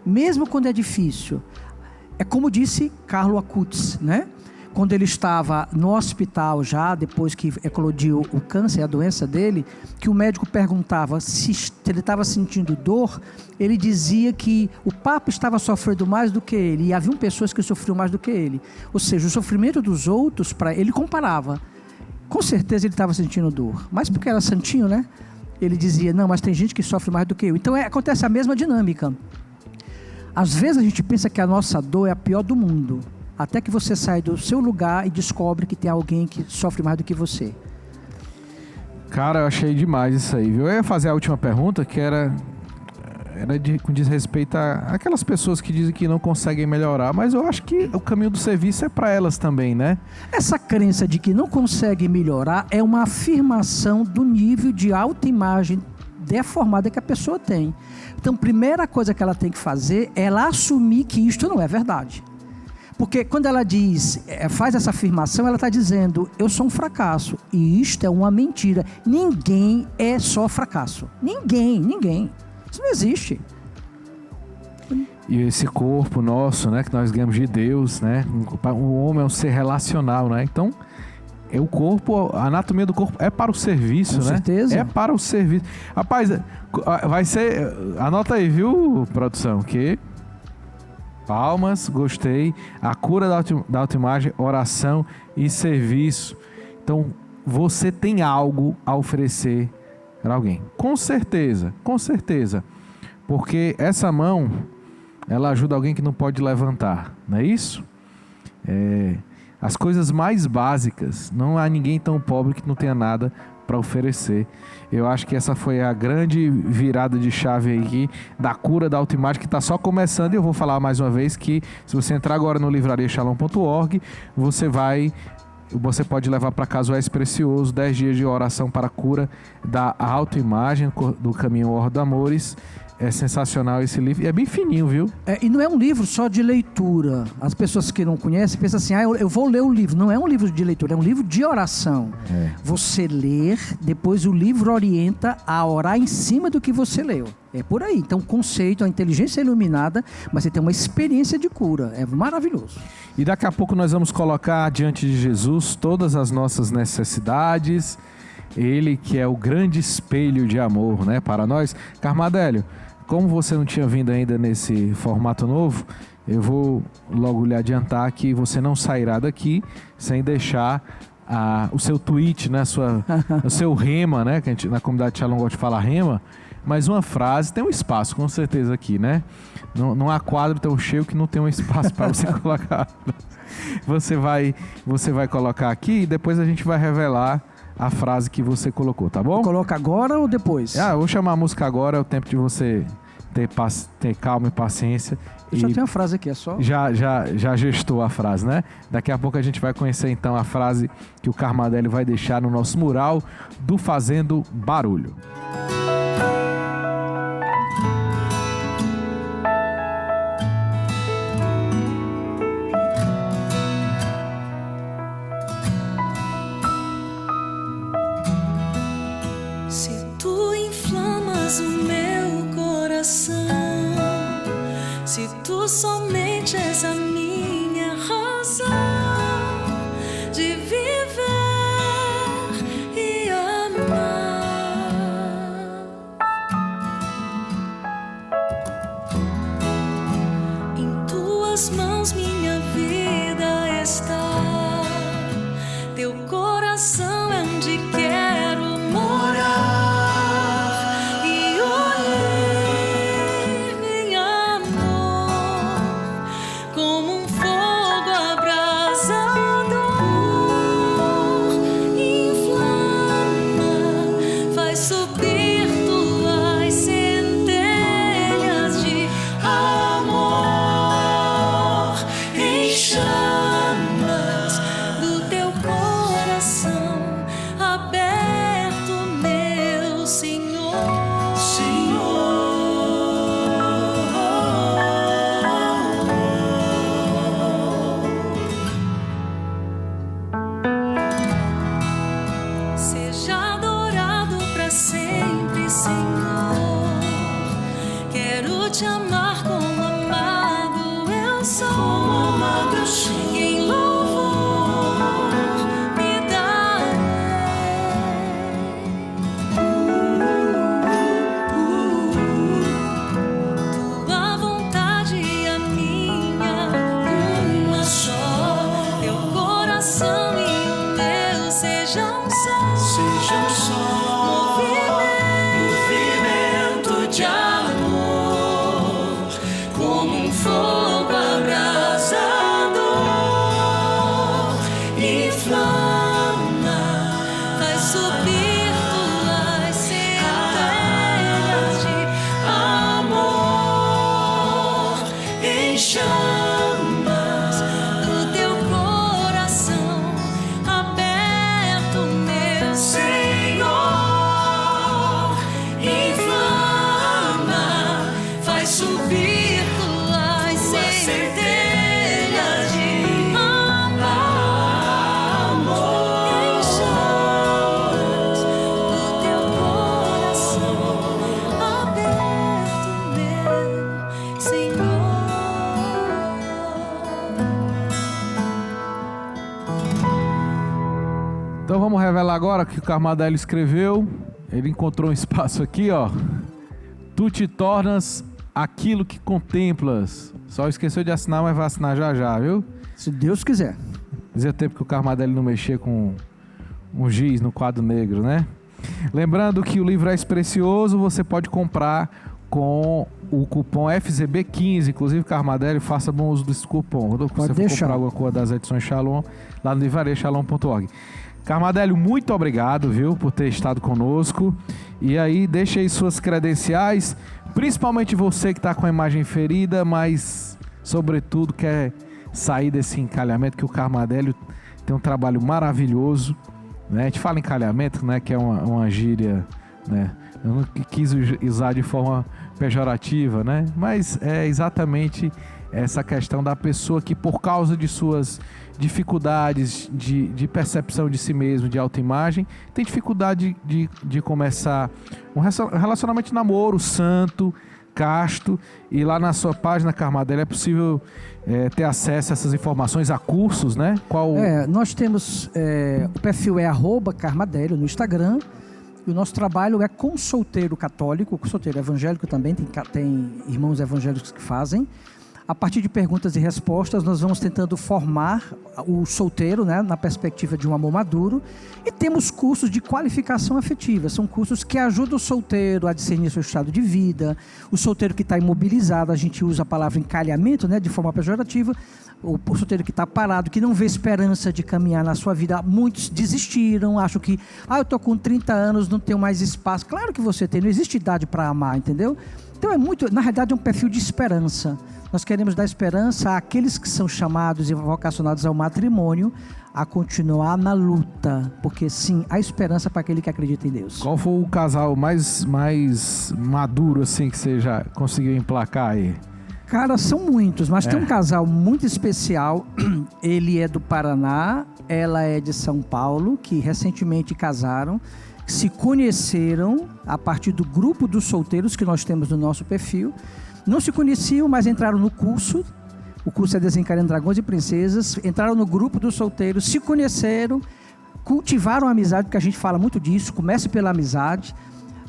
Mesmo quando é difícil. É como disse Carlo Acutis, né? Quando ele estava no hospital já, depois que eclodiu o câncer, a doença dele, que o médico perguntava se ele estava sentindo dor, ele dizia que o Papa estava sofrendo mais do que ele, e haviam pessoas que sofriam mais do que ele. Ou seja, o sofrimento dos outros, ele comparava. Com certeza ele estava sentindo dor, mas porque era santinho, né? Ele dizia, não, mas tem gente que sofre mais do que eu. Então acontece a mesma dinâmica. Às vezes a gente pensa que a nossa dor é a pior do mundo, até que você sai do seu lugar e descobre que tem alguém que sofre mais do que você. Cara, eu achei demais isso aí, viu? Eu ia fazer a última pergunta, que era com desrespeito àquelas pessoas que dizem que não conseguem melhorar, mas eu acho que o caminho do serviço é para elas também, né? Essa crença de que não consegue melhorar é uma afirmação do nível de autoimagem deformada que a pessoa tem. Então, a primeira coisa que ela tem que fazer é ela assumir que isto não é verdade. Porque quando ela faz essa afirmação, ela está dizendo, eu sou um fracasso. E isto é uma mentira. Ninguém é só fracasso. Ninguém. Isso não existe. E esse corpo nosso, né, que nós ganhamos de Deus, né? O homem é um ser relacional, né? Então, o corpo, a anatomia do corpo é para o serviço, né? Com certeza. É para o serviço. Rapaz, vai ser... Anota aí, viu, produção, que... Palmas, gostei. A cura da autoimagem, oração e serviço. Então, você tem algo a oferecer para alguém. Com certeza. Porque essa mão, ela ajuda alguém que não pode levantar. Não é isso? As coisas mais básicas. Não há ninguém tão pobre que não tenha nada para oferecer. Eu acho que essa foi a grande virada de chave aqui da cura da autoimagem, que está só começando. E eu vou falar mais uma vez que se você entrar agora no livrariashalom.org, você pode levar para casa o S Precioso, 10 dias de oração para a cura da autoimagem, do caminho Or do Amores. É sensacional esse livro. E é bem fininho, viu? E não é um livro só de leitura. As pessoas que não conhecem pensam assim, eu vou ler o livro. Não é um livro de leitura, é um livro de oração. Você ler, depois o livro orienta a orar em cima do que você leu. É por aí. Então o conceito, a inteligência iluminada, mas você tem uma experiência de cura. É maravilhoso. E daqui a pouco nós vamos colocar diante de Jesus todas as nossas necessidades. Ele que é o grande espelho de amor, né, para nós. Carmadélio, como você não tinha vindo ainda nesse formato novo, eu vou logo lhe adiantar que você não sairá daqui sem deixar o seu tweet, né, o seu rema, né, que a gente, na comunidade Shalom gosta de falar rema, mas uma frase tem um espaço, com certeza aqui, né? Não há quadro tão cheio que não tem um espaço para você colocar. Você vai colocar aqui e depois a gente vai revelar a frase que você colocou, tá bom? Coloca agora ou depois? Eu vou chamar a música agora, é o tempo de você ter calma e paciência. Eu já tenho a frase aqui, é só... Já gestou a frase, né? Daqui a pouco a gente vai conhecer então a frase que o Carmadélio vai deixar no nosso mural do Fazendo Barulho. Se tu somente és a minha razão de viver e vou te amar como amado eu sou. Como amado eu sou. E em louvor me darei. Tua vontade é minha, uma só. Teu coração e o meu sejam só. Sejam só. Movimento de amor, como um fogo abrasador, inflama, faz subir tuas centelhas de amor em chamas do teu coração aberto, meu Senhor. Inflama, faz subir tuas centelhas de amor em chamas do teu coração aberto, meu Senhor. Então vamos revelar agora o que o Carmadélio escreveu. Ele encontrou um espaço aqui, ó. Tu te tornas aquilo que contemplas. Só esqueceu de assinar, mas vai assinar já já, viu? Se Deus quiser. Fazia tempo que o Carmadélio não mexia com um giz no quadro negro, né? Lembrando que o livro é precioso, você pode comprar com o cupom FZB15. Inclusive, Carmadélio, faça bom uso desse cupom. Quando você for deixar. comprar alguma coisa das edições Shalom, lá no livrariashalom.org. Carmadélio, muito obrigado, viu, por ter estado conosco. E aí, deixa aí suas credenciais, principalmente você que está com a imagem ferida, mas, sobretudo, quer sair desse encalhamento, que o Carmadélio tem um trabalho maravilhoso, né? A gente fala encalhamento, né, que é uma gíria, né? Eu não quis usar de forma pejorativa, né? Mas é exatamente essa questão da pessoa que, por causa de suas dificuldades de percepção de si mesmo, de autoimagem, tem dificuldade de começar um relacionamento de namoro santo, casto, e lá na sua página, Carmadélio, é possível ter acesso a essas informações, a cursos, né? Nós temos, o perfil é @Carmadélio no Instagram, e o nosso trabalho é com solteiro católico, com solteiro evangélico também, tem irmãos evangélicos que fazem. A partir de perguntas e respostas, nós vamos tentando formar o solteiro, né, na perspectiva de um amor maduro. E temos cursos de qualificação afetiva. São cursos que ajudam o solteiro a discernir seu estado de vida. O solteiro que está imobilizado, a gente usa a palavra encalhamento, né, de forma pejorativa. O solteiro que está parado, que não vê esperança de caminhar na sua vida. Muitos desistiram, acham que eu estou com 30 anos, não tenho mais espaço. Claro que você tem, não existe idade para amar, entendeu? Então na realidade é um perfil de esperança. Nós queremos dar esperança àqueles que são chamados e vocacionados ao matrimônio a continuar na luta, porque sim, há esperança para aquele que acredita em Deus. Qual foi o casal mais maduro assim que você já conseguiu emplacar aí? Cara, são muitos, mas tem um casal muito especial. Ele é do Paraná, ela é de São Paulo, que recentemente casaram, se conheceram a partir do grupo dos solteiros que nós temos no nosso perfil. Não se conheciam, mas entraram no curso. O curso é Desencadeando Dragões e Princesas. Entraram no grupo dos solteiros, se conheceram, cultivaram a amizade, porque a gente fala muito disso. Comece pela amizade.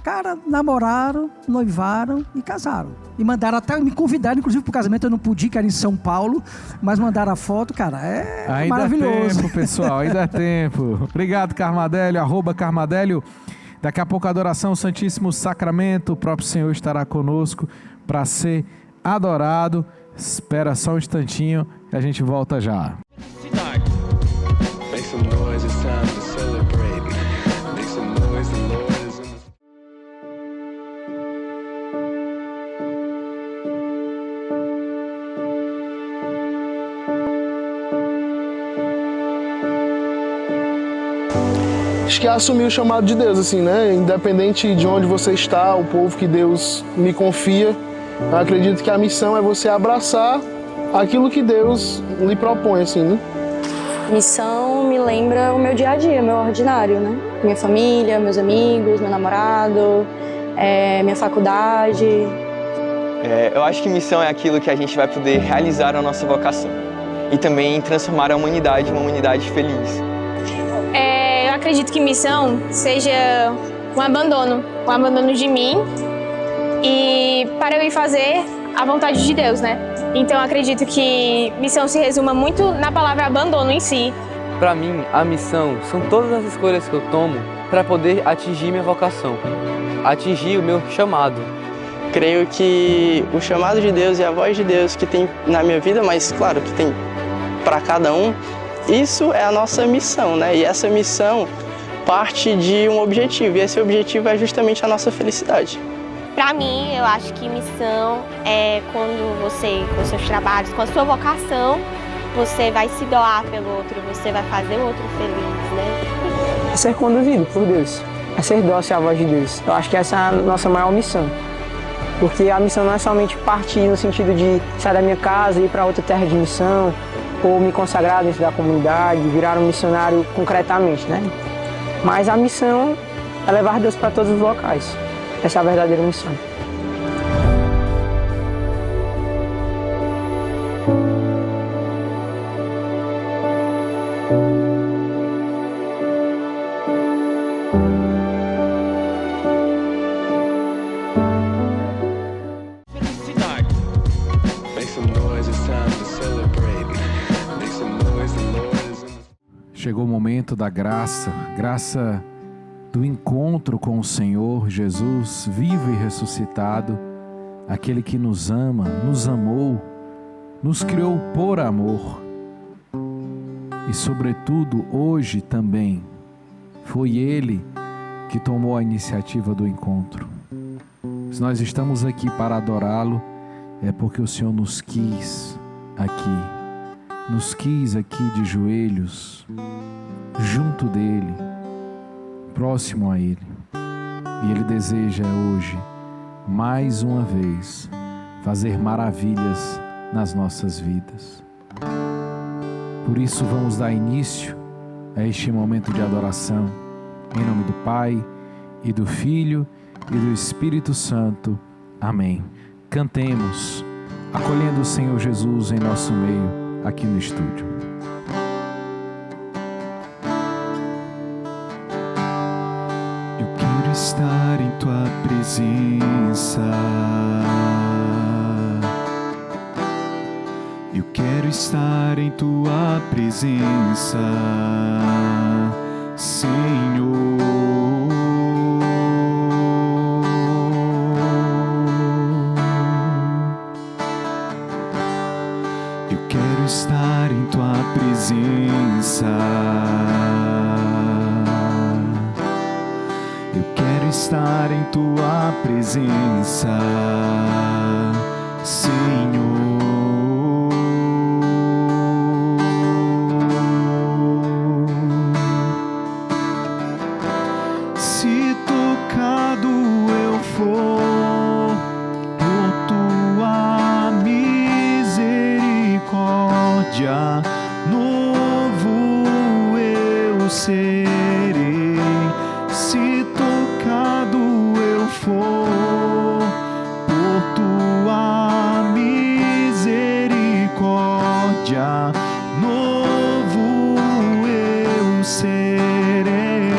Cara, namoraram, noivaram e casaram. E mandaram até me convidar, inclusive, para o casamento. Eu não pude, que era em São Paulo, mas mandaram a foto, cara. É maravilhoso. Ainda é tempo, pessoal, ainda é tempo. Obrigado, Carmadélio, @Carmadélio. Daqui a pouco a adoração ao Santíssimo Sacramento. O próprio Senhor estará conosco para ser adorado. Espera só um instantinho e a gente volta já. Make some noise, it's time to celebrate. Make some noise, the Lord is in the... Acho que é assumir o chamado de Deus, assim, né? Independente de onde você está, o povo que Deus me confia, eu acredito que a missão é você abraçar aquilo que Deus lhe propõe, assim, né? Missão me lembra o meu dia a dia, meu ordinário, né? Minha família, meus amigos, meu namorado, minha faculdade. Eu acho que missão é aquilo que a gente vai poder realizar a nossa vocação e também transformar a humanidade em uma humanidade feliz. Eu acredito que missão seja um abandono de mim e para eu ir fazer a vontade de Deus, né? Então eu acredito que missão se resuma muito na palavra abandono em si. Para mim, a missão são todas as escolhas que eu tomo para poder atingir minha vocação, atingir o meu chamado. Creio que o chamado de Deus e a voz de Deus que tem na minha vida, mas claro que tem para cada um, isso é a nossa missão, né? E essa missão parte de um objetivo, e esse objetivo é justamente a nossa felicidade. Para mim, eu acho que missão é quando você, com seus trabalhos, com a sua vocação, você vai se doar pelo outro, você vai fazer o outro feliz, né? É ser conduzido por Deus, é ser dócil à voz de Deus. Eu acho que essa é a nossa maior missão. Porque a missão não é somente partir no sentido de sair da minha casa e ir para outra terra de missão, ou me consagrar dentro da comunidade, virar um missionário concretamente, né? Mas a missão é levar Deus para todos os locais. Essa é a verdadeira missão. Chegou o momento da graça do encontro com o Senhor Jesus, vivo e ressuscitado, aquele que nos ama, nos amou, nos criou por amor. E sobretudo hoje também, foi Ele que tomou a iniciativa do encontro. Se nós estamos aqui para adorá-lo, é porque o Senhor nos quis aqui de joelhos, junto dele, próximo a ele. E ele deseja hoje, mais uma vez, fazer maravilhas nas nossas vidas. Por isso vamos dar início a este momento de adoração, em nome do Pai, e do Filho, e do Espírito Santo. Amém. Cantemos, acolhendo o Senhor Jesus em nosso meio, aqui no estúdio. Eu quero estar em tua presença. Eu quero estar em tua presença, Senhor. Estar em tua presença. Eu quero estar em tua presença, Senhor. Se tocado eu for por tua misericórdia, novo eu serei. Se tocado eu for por tua misericórdia, novo eu serei.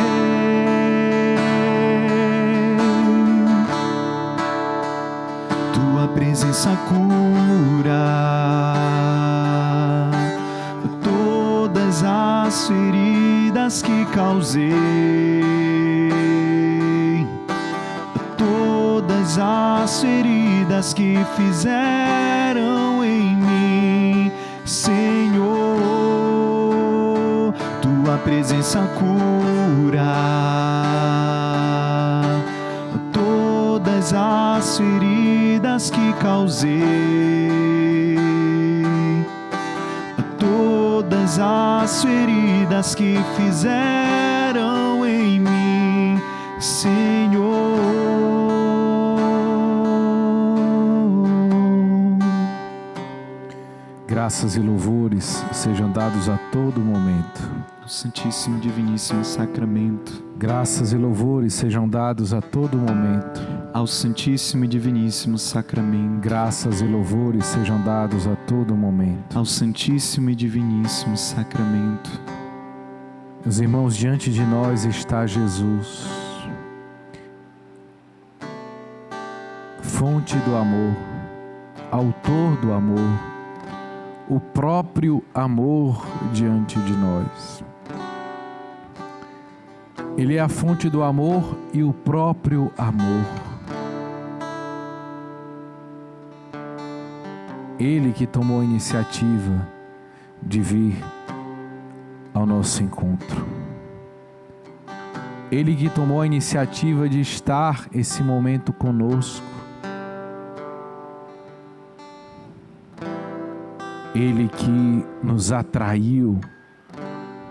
Tua presença cura as feridas que causei, todas as feridas que fizeram em mim, Senhor. Tua presença cura todas as feridas que causei, todas as feridas que fizeram em mim, Senhor. Graças e louvores sejam dados a todo momento no Santíssimo e Diviníssimo Sacramento Graças e louvores sejam dados a todo momento ao Santíssimo e Diviníssimo Sacramento. Graças e louvores sejam dados a todo momento ao Santíssimo e Diviníssimo Sacramento. Meus irmãos, diante de nós está Jesus, fonte do amor, autor do amor, o próprio amor diante de nós. Ele é a fonte do amor e o próprio amor. Ele que tomou a iniciativa de vir ao nosso encontro. Ele que tomou a iniciativa de estar esse momento conosco. Ele que nos atraiu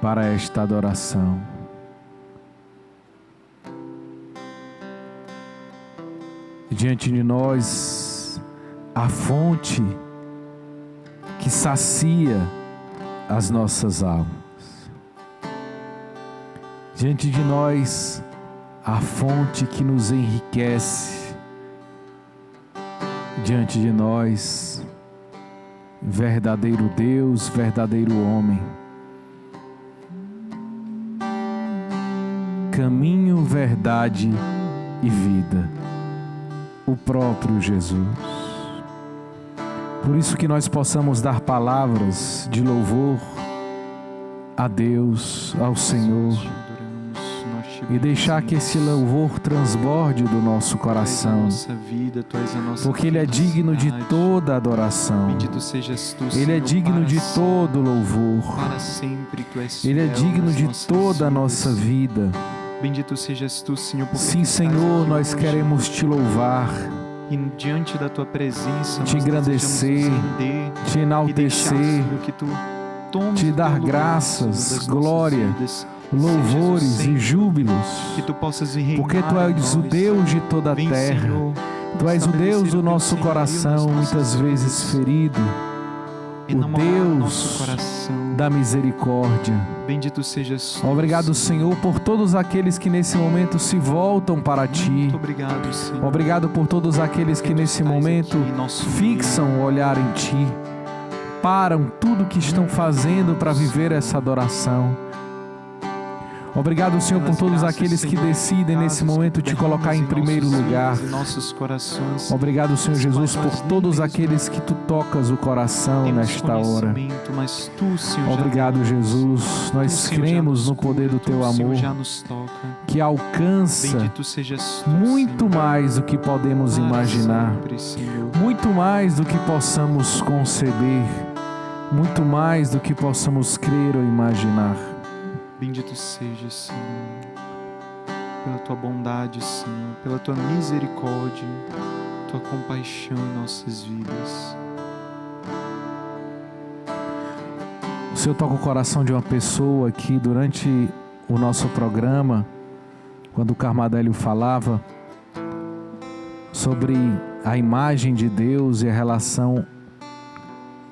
para esta adoração. Diante de nós, a fonte que sacia as nossas almas. Diante de nós, a fonte que nos enriquece. Diante de nós, verdadeiro Deus, verdadeiro homem. Caminho, verdade e vida. O próprio Jesus. Por isso que nós possamos dar palavras de louvor a Deus, ao Senhor, e deixar que esse louvor transborde do nosso coração, porque Ele é digno de toda adoração, Ele é digno de todo louvor, Ele é digno de toda a nossa vida. Bendito sejas tu, Senhor, porque sim, Senhor, nós queremos te louvar, e diante da tua presença, te engrandecer, te enaltecer, te dar graças, glória, louvores e júbilos, porque tu és o Deus de toda a terra, tu és o Deus do nosso coração, muitas vezes ferido, o Deus da misericórdia. Bendito sejas tu. Obrigado, Senhor, por todos aqueles que nesse momento se voltam para Ti. Muito obrigado, Senhor. Obrigado por todos aqueles que nesse momento fixam o olhar em Ti, param tudo que estão fazendo para viver essa adoração. Obrigado, Senhor, por todos aqueles que decidem nesse momento te colocar em primeiro lugar. Obrigado, Senhor Jesus, por todos aqueles que tu tocas o coração nesta hora. Obrigado, Jesus. Nós cremos no poder do teu amor, que alcança muito mais do que podemos imaginar, muito mais do que possamos conceber, muito mais do que possamos crer ou imaginar. Bendito seja, Senhor, pela tua bondade, Senhor, pela tua misericórdia, tua compaixão em nossas vidas. O Senhor toca o coração de uma pessoa que durante o nosso programa, quando o Carmadélio falava sobre a imagem de Deus e a relação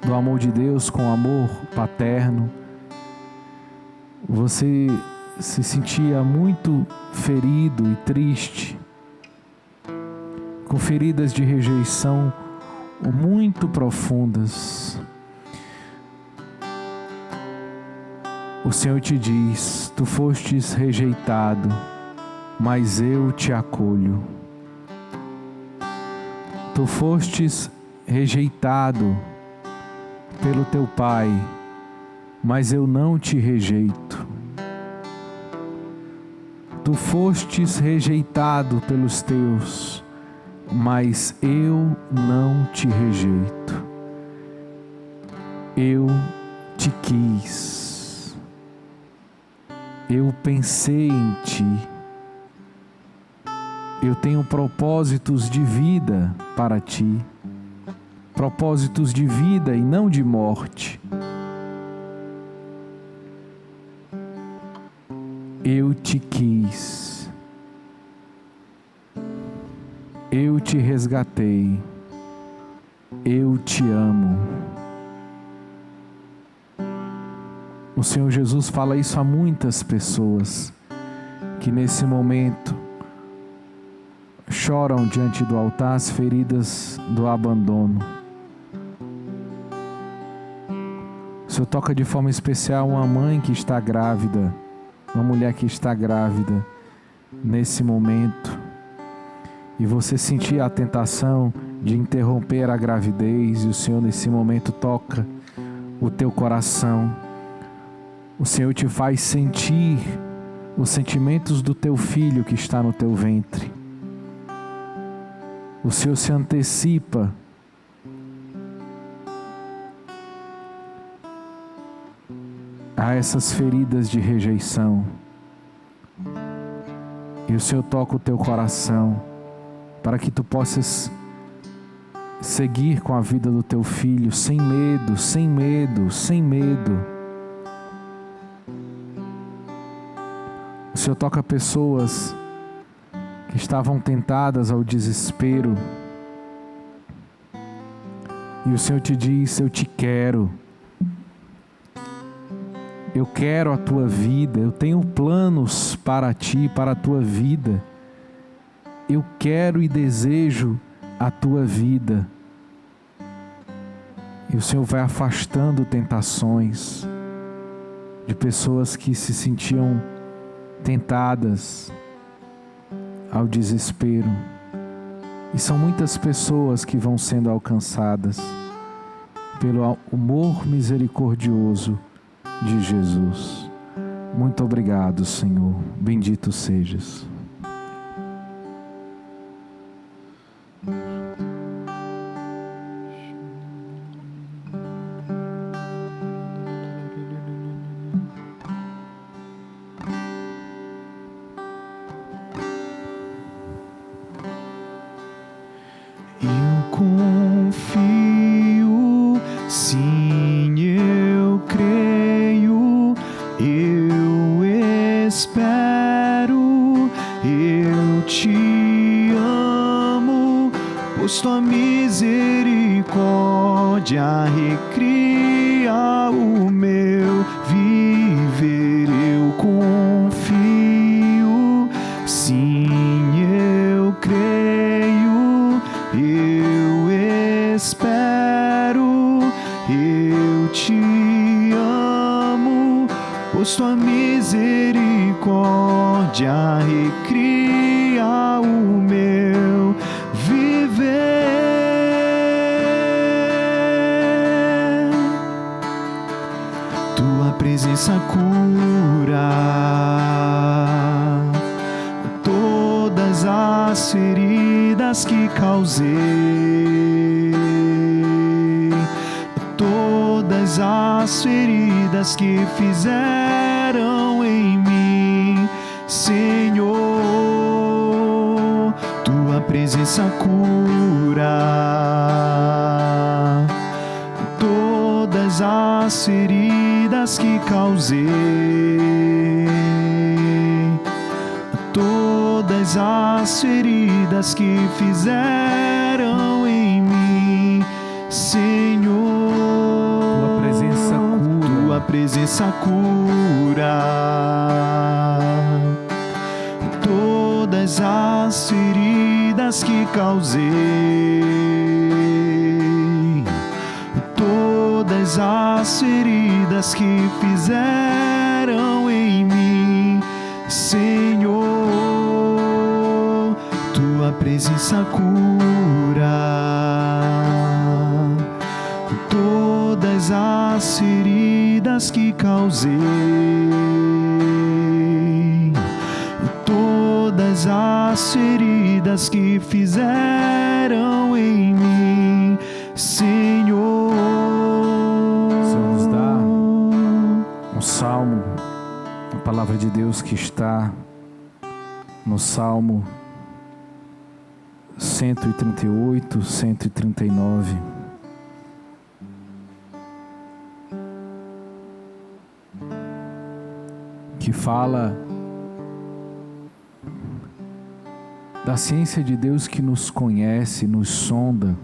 do amor de Deus com o amor paterno, você se sentia muito ferido e triste, com feridas de rejeição muito profundas. O Senhor te diz: tu fostes rejeitado, mas eu te acolho. Tu fostes rejeitado pelo teu pai, mas eu não te rejeito. Tu fostes rejeitado pelos teus, mas eu não te rejeito. Eu te quis. Eu pensei em ti. Eu tenho propósitos de vida para ti. Propósitos de vida e não de morte. Eu te quis. Eu te resgatei. Eu te amo. O Senhor Jesus fala isso a muitas pessoas que que nesse momento choram diante do altar as feridas do abandono. O Senhor toca de forma especial uma mãe que está grávida, uma mulher que está grávida nesse momento, e você sentir a tentação de interromper a gravidez, e o Senhor nesse momento toca o teu coração. O Senhor te faz sentir os sentimentos do teu filho que está no teu ventre. O Senhor se antecipa a essas feridas de rejeição. E o Senhor toca o teu coração para que tu possas seguir com a vida do teu filho sem medo, sem medo, sem medo. O Senhor toca pessoas que estavam tentadas ao desespero. E o Senhor te diz: eu te quero. Eu quero a tua vida, eu tenho planos para ti, para a tua vida. Eu quero e desejo a tua vida. E o Senhor vai afastando tentações de pessoas que se sentiam tentadas ao desespero. E são muitas pessoas que vão sendo alcançadas pelo amor misericordioso de Jesus. Muito obrigado, Senhor. Bendito sejas. Eu confio, sim, eu creio, eu espero, eu te amo, pois tua misericórdia recria o meu viver. Eu confio, sim, eu creio, eu espero, eu te amo, pois tua misericórdia recria o meu viver. Tua presença cura todas as feridas que causei, todas as feridas que fizeram em mim, Senhor. Tua presença cura todas as feridas que causei, todas as feridas que fizeram em mim, Senhor. Tua presença cura todas as feridas que causei, todas as feridas que fizeram em mim, Senhor. Tua presença cura todas as feridas que causei, todas as feridas que fizeram em mim, Senhor. Vamos dar um salmo, a palavra de Deus que está no Salmo 138, 139. Que fala da ciência de Deus que nos conhece, nos sonda.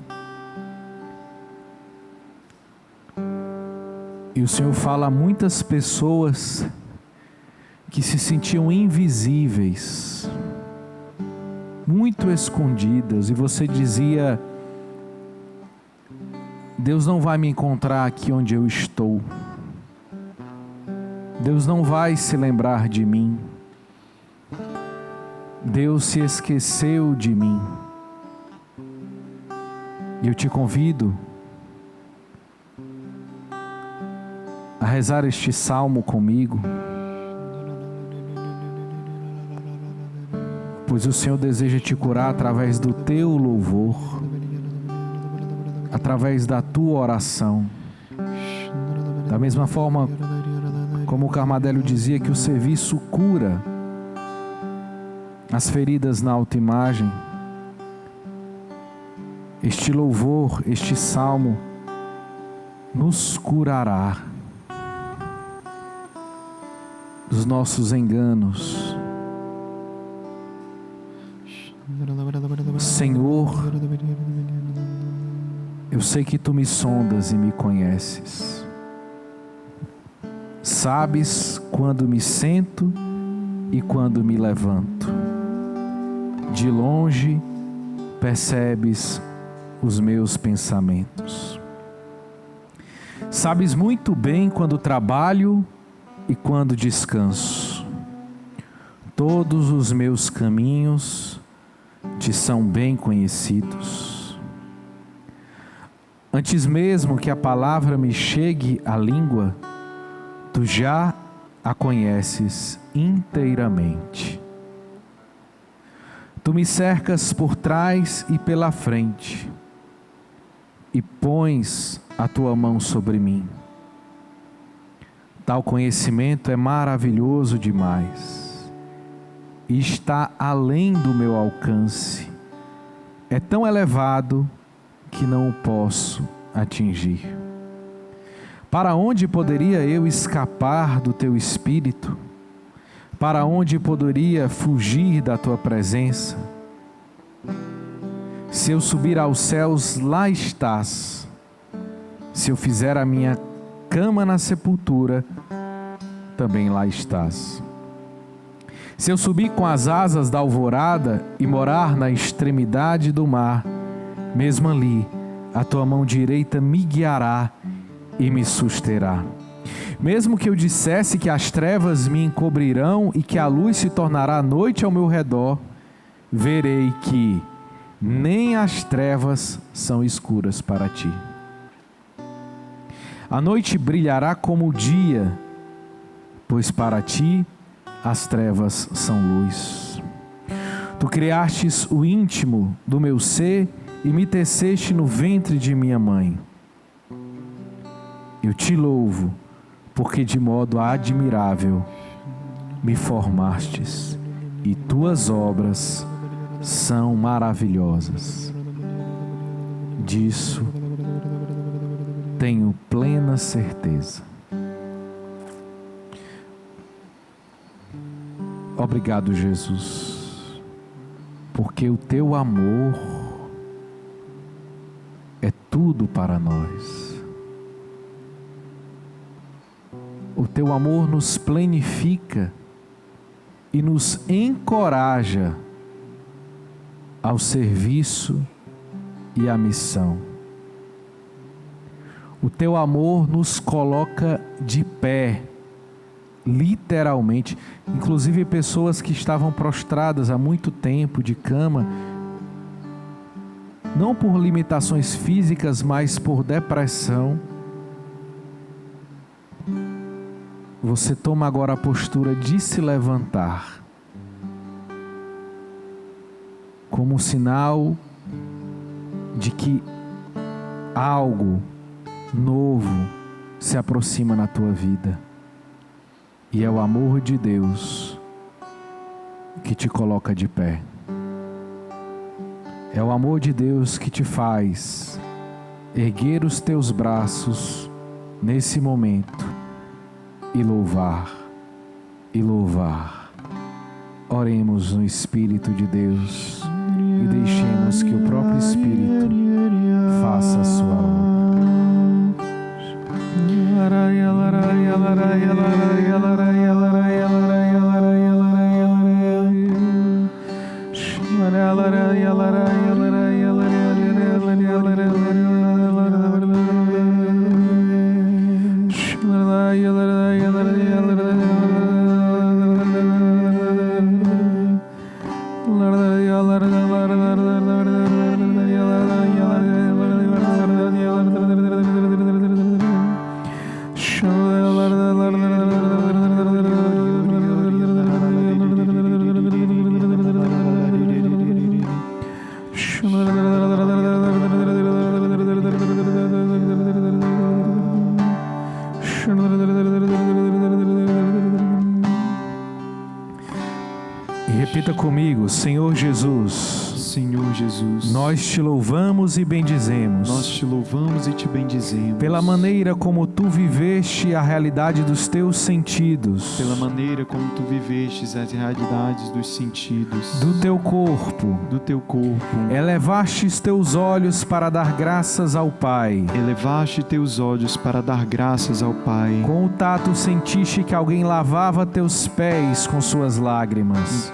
E o Senhor fala a muitas pessoas que se sentiam invisíveis, muito escondidas, e você dizia: Deus não vai me encontrar aqui onde eu estou. Deus não vai se lembrar de mim. Deus se esqueceu de mim. E eu te convido a rezar este salmo comigo, pois o Senhor deseja te curar através do teu louvor, através da tua oração. Da mesma forma como o Carmadelo dizia que o serviço cura as feridas na autoimagem, este louvor, este salmo nos curará dos nossos enganos. Senhor, eu sei que Tu me sondas e me conheces. Sabes quando me sento e quando me levanto. De longe percebes os meus pensamentos. Sabes muito bem quando trabalho e quando descanso. Todos os meus caminhos te são bem conhecidos. Antes mesmo que a palavra me chegue à língua, Tu já a conheces inteiramente. Tu me cercas por trás e pela frente, e pões a Tua mão sobre mim. Tal conhecimento é maravilhoso demais, e está além do meu alcance. É tão elevado que não o posso atingir. Para onde poderia eu escapar do Teu Espírito? Para onde poderia fugir da Tua presença? Se eu subir aos céus, lá estás. Se eu fizer a minha cama na sepultura, também lá estás. Se eu subir com as asas da alvorada e morar na extremidade do mar, mesmo ali, a Tua mão direita me guiará e me susterá. Mesmo que eu dissesse que as trevas me encobrirão e que a luz se tornará noite ao meu redor, verei que nem as trevas são escuras para Ti. A noite brilhará como o dia, pois para Ti as trevas são luz. Tu criastes o íntimo do meu ser e me teceste no ventre de minha mãe. Eu Te louvo, porque de modo admirável me formastes, e Tuas obras são maravilhosas. Disso tenho plena certeza. Obrigado, Jesus, porque o Teu amor é tudo para nós. O Teu amor nos plenifica e nos encoraja ao serviço e à missão. O Teu amor nos coloca de pé, literalmente. Inclusive pessoas que estavam prostradas há muito tempo de cama, não por limitações físicas, mas por depressão. Você toma agora a postura de se levantar, como um sinal de que algo novo se aproxima na tua vida. E é o amor de Deus que te coloca de pé. É o amor de Deus que te faz erguer os teus braços nesse momento e louvar, e louvar. Oremos no Espírito de Deus e deixemos que o próprio Espírito faça a sua obra. Larai, larai, larai, larai, larai, larai, larai, larai, larai. Repita comigo: Senhor Jesus. Senhor Jesus, nós te louvamos e bendizemos. Nós te louvamos e te bendizemos. Pela maneira como tu viveste a realidade dos teus sentidos. Pela maneira como tu vivestes as realidades dos sentidos. Do teu corpo. Do teu corpo. Elevastes teus olhos para dar graças ao Pai. Elevaste teus olhos para dar graças ao Pai. Com o tato sentiste que alguém lavava teus pés com suas lágrimas.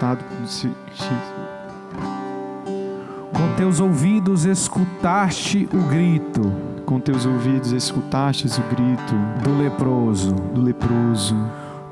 Com teus ouvidos escutaste o grito. Com teus ouvidos escutastes o grito do leproso. Do leproso.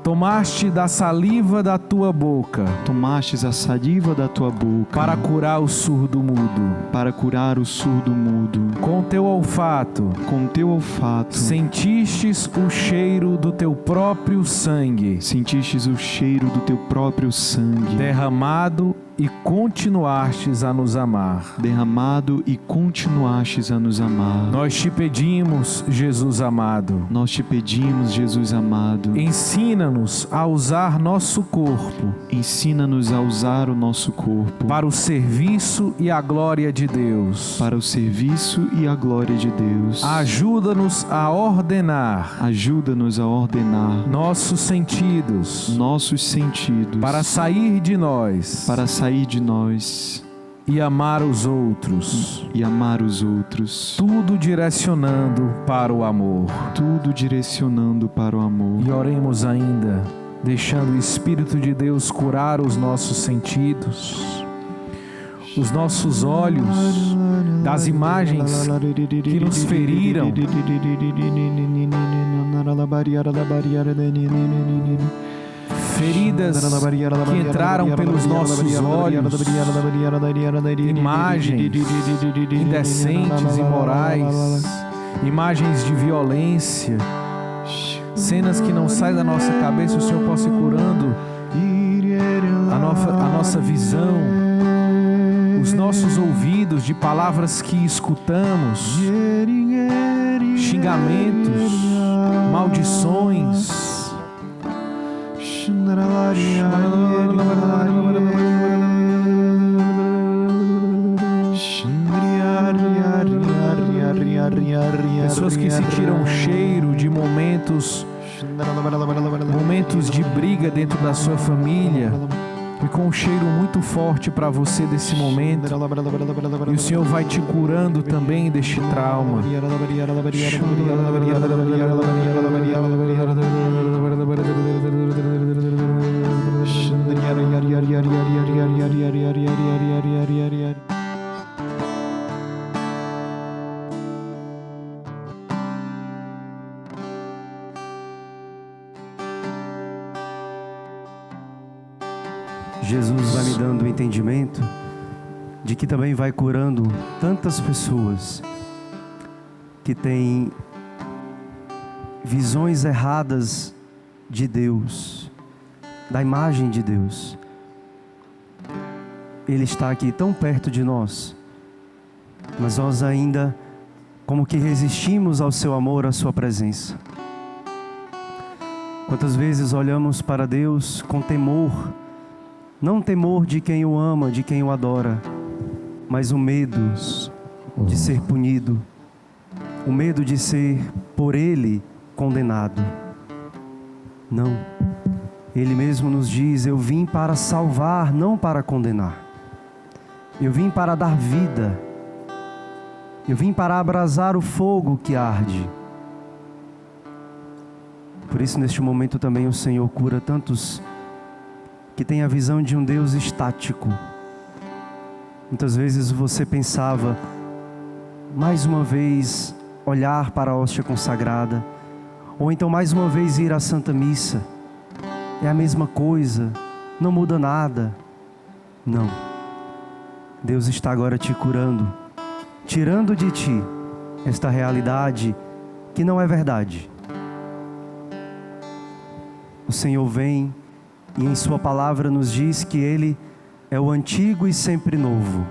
Tomaste da saliva da tua boca. Tomastes a saliva da tua boca. Para curar o surdo mudo. Para curar o surdo mudo. Com teu olfato. Com teu olfato. Sentistes o cheiro do teu próprio sangue. Sentistes o cheiro do teu próprio sangue. Derramado e continuastes a nos amar. Derramado e continuastes a nos amar. Nós te pedimos, Jesus amado. Nós te pedimos, Jesus amado. Ensina-nos a usar nosso corpo. Ensina-nos a usar o nosso corpo. Para o serviço e a glória de Deus. Para o serviço e a glória de Deus. Ajuda-nos a ordenar. Ajuda-nos a ordenar. Nossos sentidos. Nossos sentidos. Para sair de nós. Para sair de nós e amar os outros. E amar os outros. Tudo direcionando para o amor. Tudo direcionando para o amor. E oremos ainda, deixando o Espírito de Deus curar os nossos sentidos, os nossos olhos, das imagens que nos feriram. Feridas que entraram pelos nossos olhos, imagens indecentes, imorais, imagens de violência, cenas que não saem da nossa cabeça. O Senhor possa ir curando a nossa visão, os nossos ouvidos de palavras que escutamos, xingamentos, maldições. Pessoas que sentiram o cheiro de momentos de briga dentro da sua família, e com um cheiro muito forte para você desse momento, e o Senhor vai te curando também deste trauma. Jesus vai me dando o entendimento de que também vai curando tantas pessoas que têm visões erradas de Deus, da imagem de Deus. Ele está aqui tão perto de nós, mas nós ainda como que resistimos ao seu amor, à sua presença. Quantas vezes olhamos para Deus com temor, não temor de quem o ama, de quem o adora, mas o medo de ser punido, o medo de ser por Ele condenado. Não, Ele mesmo nos diz: eu vim para salvar, não para condenar. Eu vim para dar vida. Eu vim para abrasar o fogo que arde. Por isso, neste momento também o Senhor cura tantos que têm a visão de um Deus estático. Muitas vezes você pensava, mais uma vez, olhar para a hóstia consagrada, ou então mais uma vez ir à Santa Missa. É a mesma coisa, não muda nada. Não. Deus está agora te curando, tirando de ti esta realidade que não é verdade. O Senhor vem e em sua palavra nos diz que Ele é o antigo e sempre novo.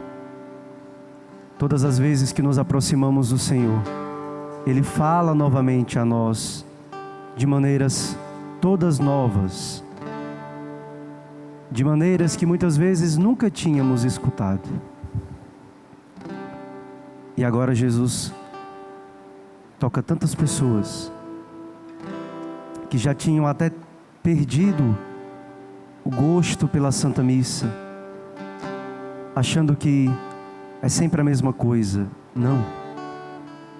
Todas as vezes que nos aproximamos do Senhor, Ele fala novamente a nós de maneiras todas novas, de maneiras que muitas vezes nunca tínhamos escutado. E agora Jesus toca tantas pessoas que já tinham até perdido o gosto pela Santa Missa, achando que é sempre a mesma coisa. Não.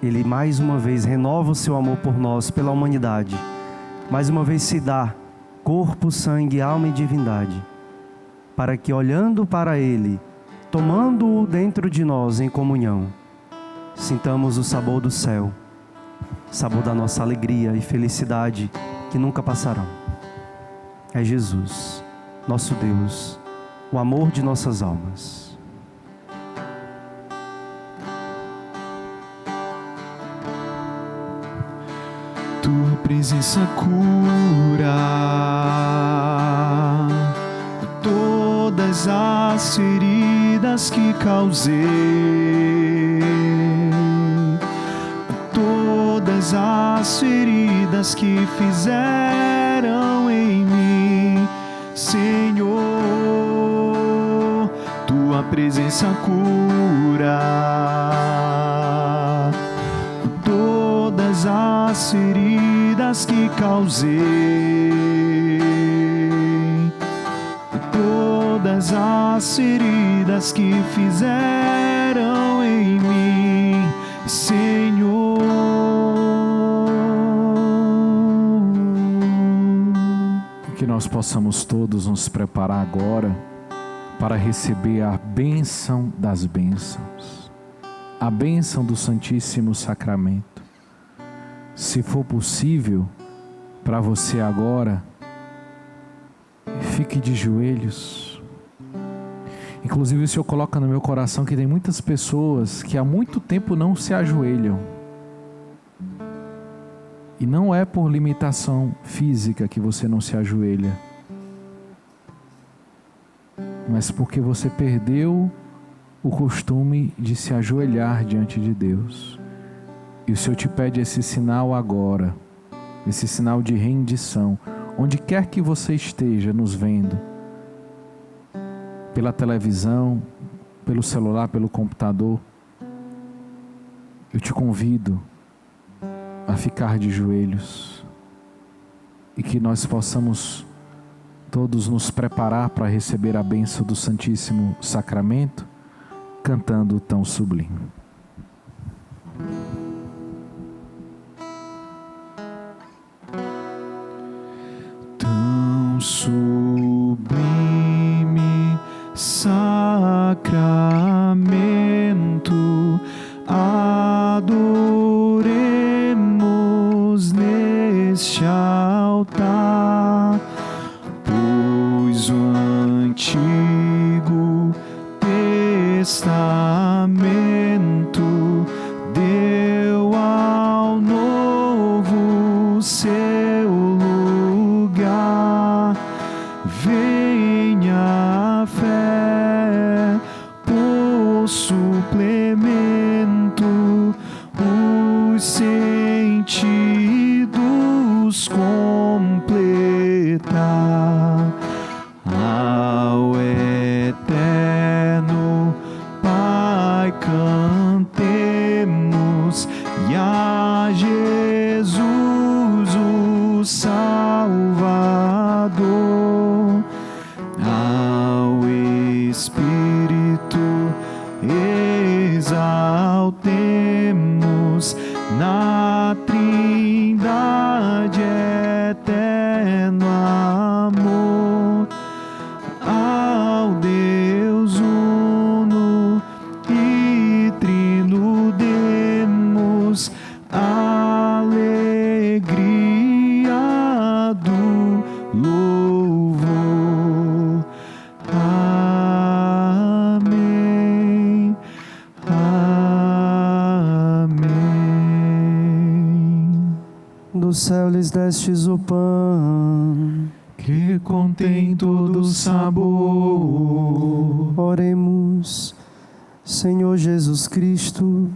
Ele mais uma vez renova o seu amor por nós, pela humanidade. Mais uma vez se dá corpo, sangue, alma e divindade, para que olhando para Ele, tomando-o dentro de nós em comunhão, sintamos o sabor do céu, sabor da nossa alegria e felicidade que nunca passarão. É Jesus, nosso Deus, o amor de nossas almas. Tua presença cura todas as feridas que causei, todas as feridas que fizeram em mim, Senhor. Tua presença cura todas as feridas que causei, todas as feridas que fizeram em mim, Senhor. Que nós possamos todos nos preparar agora para receber a bênção das bênçãos, a bênção do Santíssimo Sacramento. Se for possível para você agora, fique de joelhos. Inclusive o Senhor coloca no meu coração que tem muitas pessoas que há muito tempo não se ajoelham. E não é por limitação física que você não se ajoelha, mas porque você perdeu o costume de se ajoelhar diante de Deus. E o Senhor te pede esse sinal agora, esse sinal de rendição, onde quer que você esteja nos vendo, pela televisão, pelo celular, pelo computador. Eu te convido a ficar de joelhos e que nós possamos todos nos preparar para receber a bênção do Santíssimo Sacramento, cantando o tão sublime. Tão sublime sacramento, adoremos neste altar, pois o Antigo Testamento deu ao Novo seu lugar. Venha a fé por suplemento, os sentidos completar. Ao eterno Pai cantemos, e a Jesus o Salvador, ao Espírito exaltemos, na Trindade eterno amor, ao Deus uno e trino demos alegria do louvor. Amém. Amém. Do céu lhes destes o pão, que contém todo sabor. Oremos. Senhor Jesus Cristo,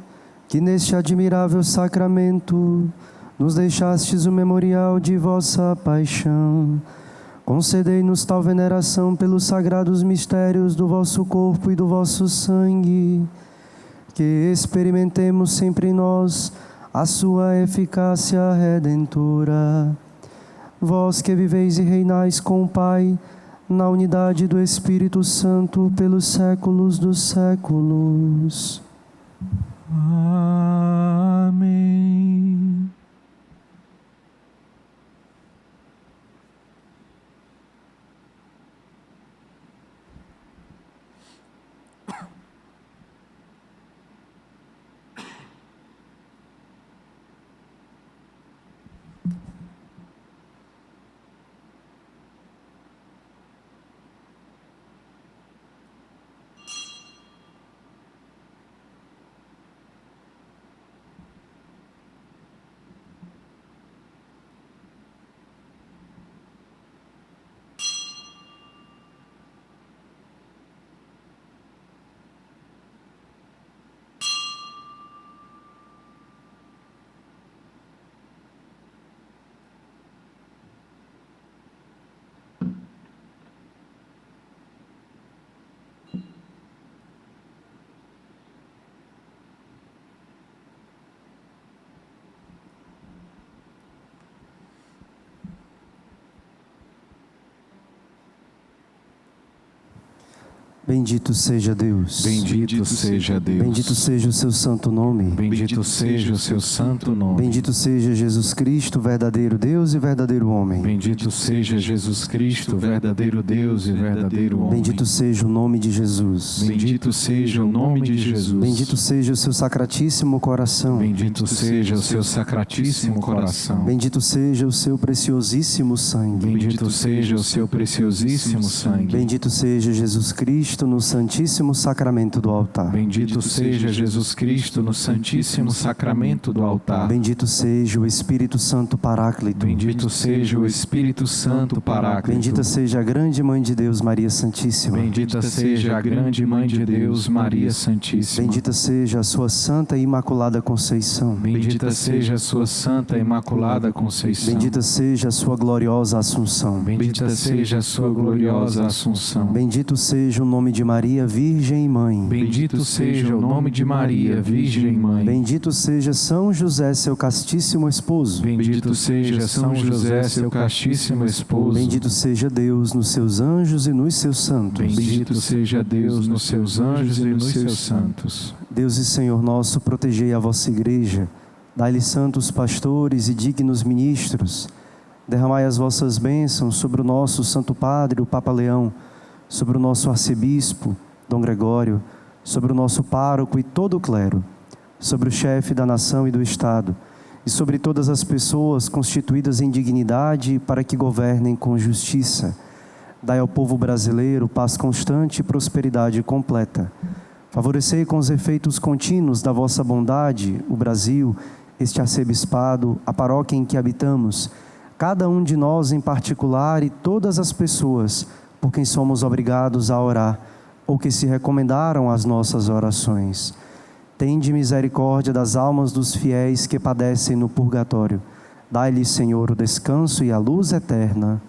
que neste admirável sacramento nos deixastes o memorial de vossa paixão, concedei-nos tal veneração pelos sagrados mistérios do vosso corpo e do vosso sangue, que experimentemos sempre em nós a sua eficácia redentora. Vós que viveis e reinais com o Pai, na unidade do Espírito Santo, pelos séculos dos séculos. Amém. Bendito seja Deus. Bendito seja Deus. Bendito seja o seu santo nome. Bendito seja o seu santo nome. Bendito seja Jesus Cristo, verdadeiro Deus e verdadeiro homem. Bendito seja Jesus Cristo, verdadeiro Deus e verdadeiro homem. Bendito seja o nome de Jesus. Bendito seja o nome de Jesus. Bendito seja o seu sacratíssimo coração. Bendito seja o seu sacratíssimo coração. Bendito seja o seu preciosíssimo sangue. Bendito seja o seu preciosíssimo sangue. Bendito seja Jesus Cristo no santíssimo sacramento do altar. Bendito seja Jesus Cristo no santíssimo sacramento do altar. Bendito seja o Espírito Santo Paráclito. Bendito seja o Espírito Santo Paráclito. Bendita seja a grande Mãe de Deus, Maria Santíssima. Bendita seja a grande Mãe de Deus, Maria Santíssima. Bendita seja a sua Santa e Imaculada Conceição. Bendita seja a sua Santa e Imaculada Conceição. Bendita seja a sua gloriosa Assunção. Bendita seja a sua gloriosa Assunção. Bendito seja o nome de Maria, Virgem e Mãe. Bendito seja o nome de Maria, Virgem e Mãe. Bendito seja São José, seu castíssimo esposo. Bendito seja São José, seu castíssimo esposo. Bendito seja Deus nos seus anjos e nos seus santos. Bendito seja Deus nos seus anjos e nos seus santos. Deus e Senhor nosso, protegei a vossa igreja, dai-lhe santos pastores e dignos ministros, derramai as vossas bênçãos sobre o nosso Santo Padre, o Papa Leão, sobre o nosso arcebispo, Dom Gregório, sobre o nosso pároco e todo o clero, sobre o chefe da nação e do Estado, e sobre todas as pessoas constituídas em dignidade para que governem com justiça. Dai ao povo brasileiro paz constante e prosperidade completa. Favorecei com os efeitos contínuos da vossa bondade o Brasil, este arcebispado, a paróquia em que habitamos, cada um de nós em particular e todas as pessoas por quem somos obrigados a orar, ou que se recomendaram às nossas orações. Tende misericórdia das almas dos fiéis que padecem no purgatório. Dai-lhes, Senhor, o descanso e a luz eterna.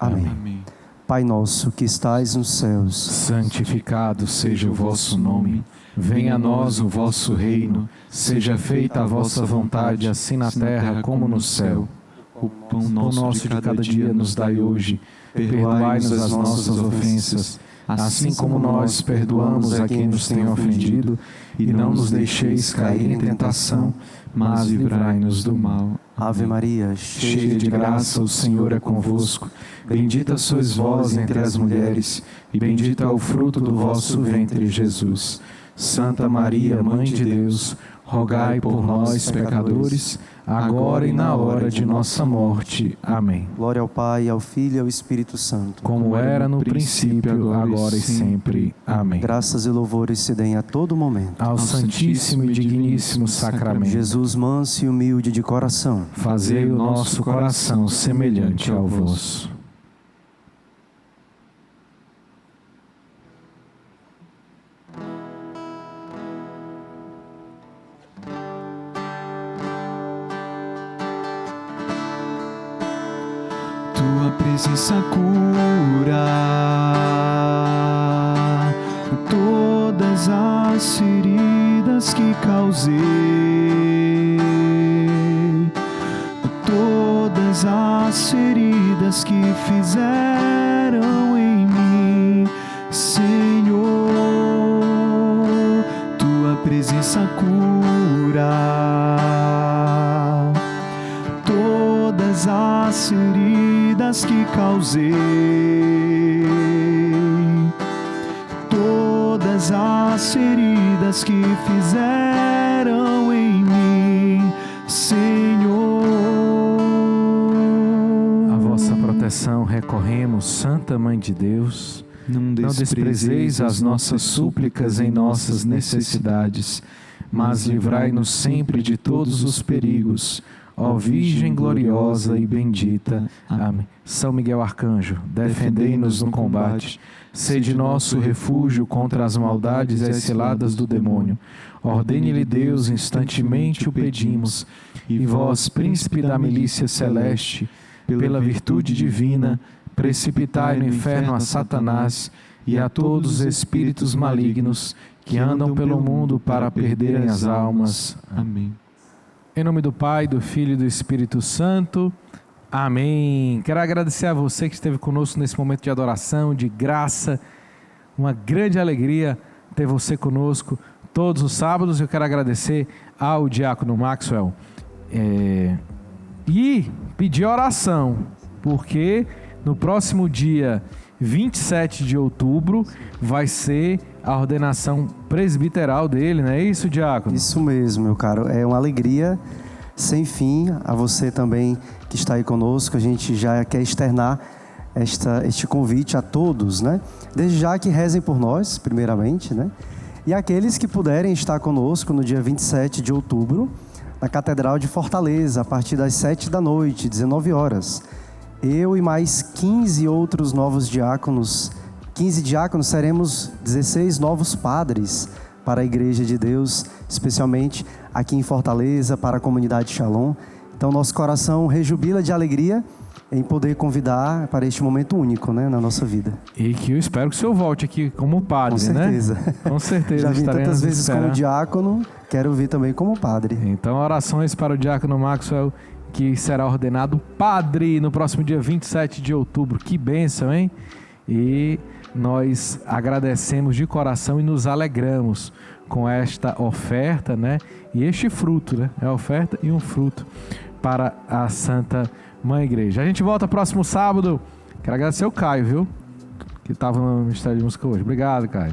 Amém. Amém. Pai nosso, que estais nos céus, santificado seja o vosso nome. Venha a nós o vosso reino. Seja feita a vossa vontade, assim na terra como no céu. O pão nosso de cada dia nos dai hoje. Perdoai-nos as nossas ofensas, assim como nós perdoamos a quem nos tem ofendido, e não nos deixeis cair em tentação, mas livrai-nos do mal. Ave Maria, cheia de graça, o Senhor é convosco. Bendita sois vós entre as mulheres, e bendito é o fruto do vosso ventre, Jesus. Santa Maria, Mãe de Deus, rogai por nós, pecadores, agora e na hora de nossa morte. Amém. Glória ao Pai, ao Filho e ao Espírito Santo. Como era no princípio, agora e sempre. Amém. Graças e louvores se deem a todo momento ao Santíssimo e Digníssimo Sacramento. Jesus, manso e humilde de coração, fazei o nosso coração semelhante ao vosso. Tua presença cura todas as feridas que causei, todas as feridas que fizeram em mim, Senhor. Tua presença cura todas as feridas que causei, todas as feridas que fizeram em mim, Senhor. A vossa proteção recorremos, Santa Mãe de Deus. Não desprezeis as nossas súplicas em nossas necessidades, mas livrai-nos sempre de todos os perigos, ó Virgem gloriosa e bendita. Amém. São Miguel Arcanjo, defendei-nos no combate. Sede nosso refúgio contra as maldades e as ciladas do demônio. Ordene-lhe Deus, instantemente o pedimos. E vós, príncipe da milícia celeste, pela virtude divina, precipitai no inferno a Satanás e a todos os espíritos malignos que andam pelo mundo para perderem as almas. Amém. Em nome do Pai, do Filho e do Espírito Santo. Amém. Quero agradecer a você que esteve conosco nesse momento de adoração, de graça. Uma grande alegria ter você conosco todos os sábados. Eu quero agradecer ao diácono Maxwell e pedir oração, porque no próximo dia 27 de outubro vai ser a ordenação presbiteral dele, não é isso, diácono? Isso mesmo, meu caro. É uma alegria sem fim. A você também que está aí conosco, a gente já quer externar este convite a todos, né? Desde já que rezem por nós, primeiramente, né? E aqueles que puderem estar conosco no dia 27 de outubro, na Catedral de Fortaleza, a partir das 7 da noite, 19 horas. Eu e mais 15 outros novos diáconos, 15 diáconos, seremos 16 novos padres para a Igreja de Deus, especialmente aqui em Fortaleza, para a comunidade Shalom. Então, nosso coração rejubila de alegria em poder convidar para este momento único, né, na nossa vida. E que eu espero que o senhor volte aqui como padre, com certeza, né? Com certeza. Já vim tantas vezes como diácono, quero vir também como padre. Então, orações para o diácono Maxwell, que será ordenado padre no próximo dia 27 de outubro. Que bênção, hein? E nós agradecemos de coração e nos alegramos com esta oferta, né? E este fruto, né? É a oferta e um fruto para a Santa Mãe Igreja. A gente volta próximo sábado. Quero agradecer ao Caio, viu? Que estava no Ministério de Música hoje. Obrigado, Caio.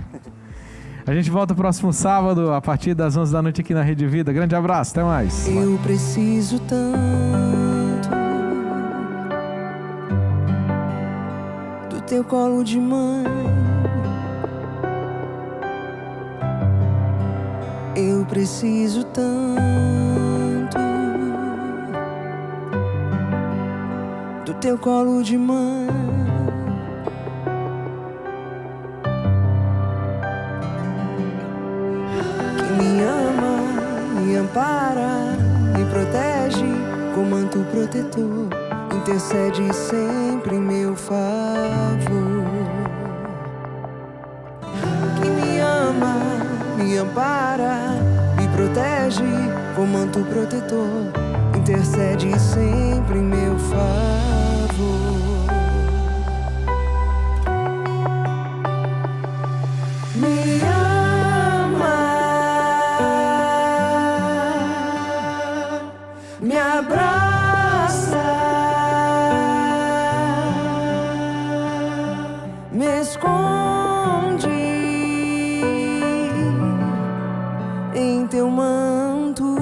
A gente volta próximo sábado, a partir das 11 da noite aqui na Rede Vida. Grande abraço, até mais. Eu preciso tanto do teu colo de mãe. Eu preciso tanto do teu colo de mãe. Me ampara, me protege com manto protetor, intercede sempre em meu favor. Que me ama, me ampara, me protege com manto protetor, intercede sempre em meu favor. Me me abraça, me esconde em teu manto.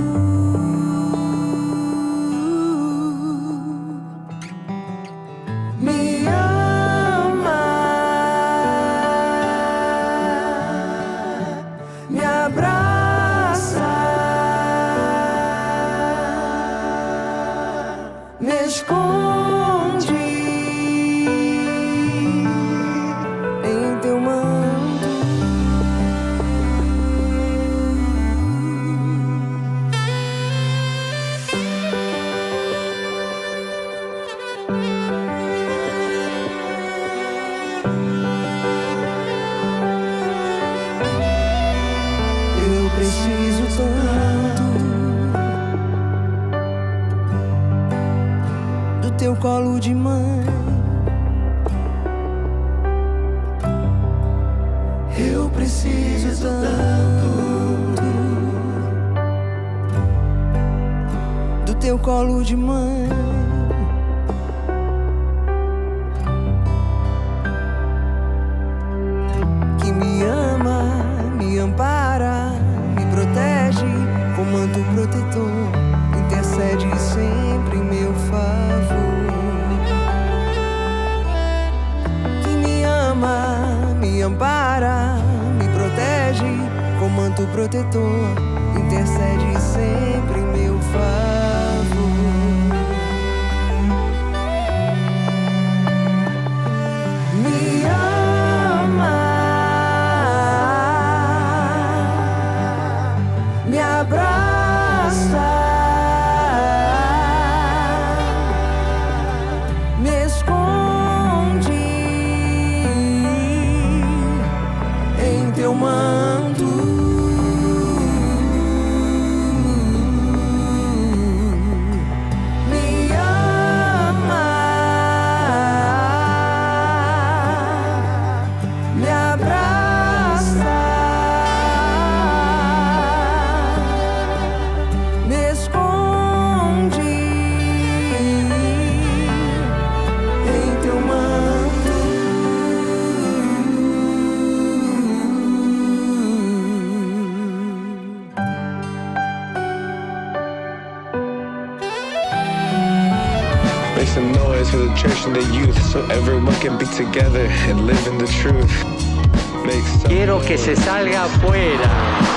me esconde em teu manto. Eu preciso tanto do teu colo de mãe. Eu preciso tanto do teu colo de mãe. Que me ama, me ampara, me protege com manto protetor, intercede sempre em meu favor. Que me ama, me ampara, me protege com manto protetor, intercede sempre em meu favor. Me ama, me abraça, me esconde em teu manto. Me ama, me abraça, me esconde em teu manto. Make some noise for the church and the youth, so everyone can be together and live in the truth. Make some Quiero que se salga afuera.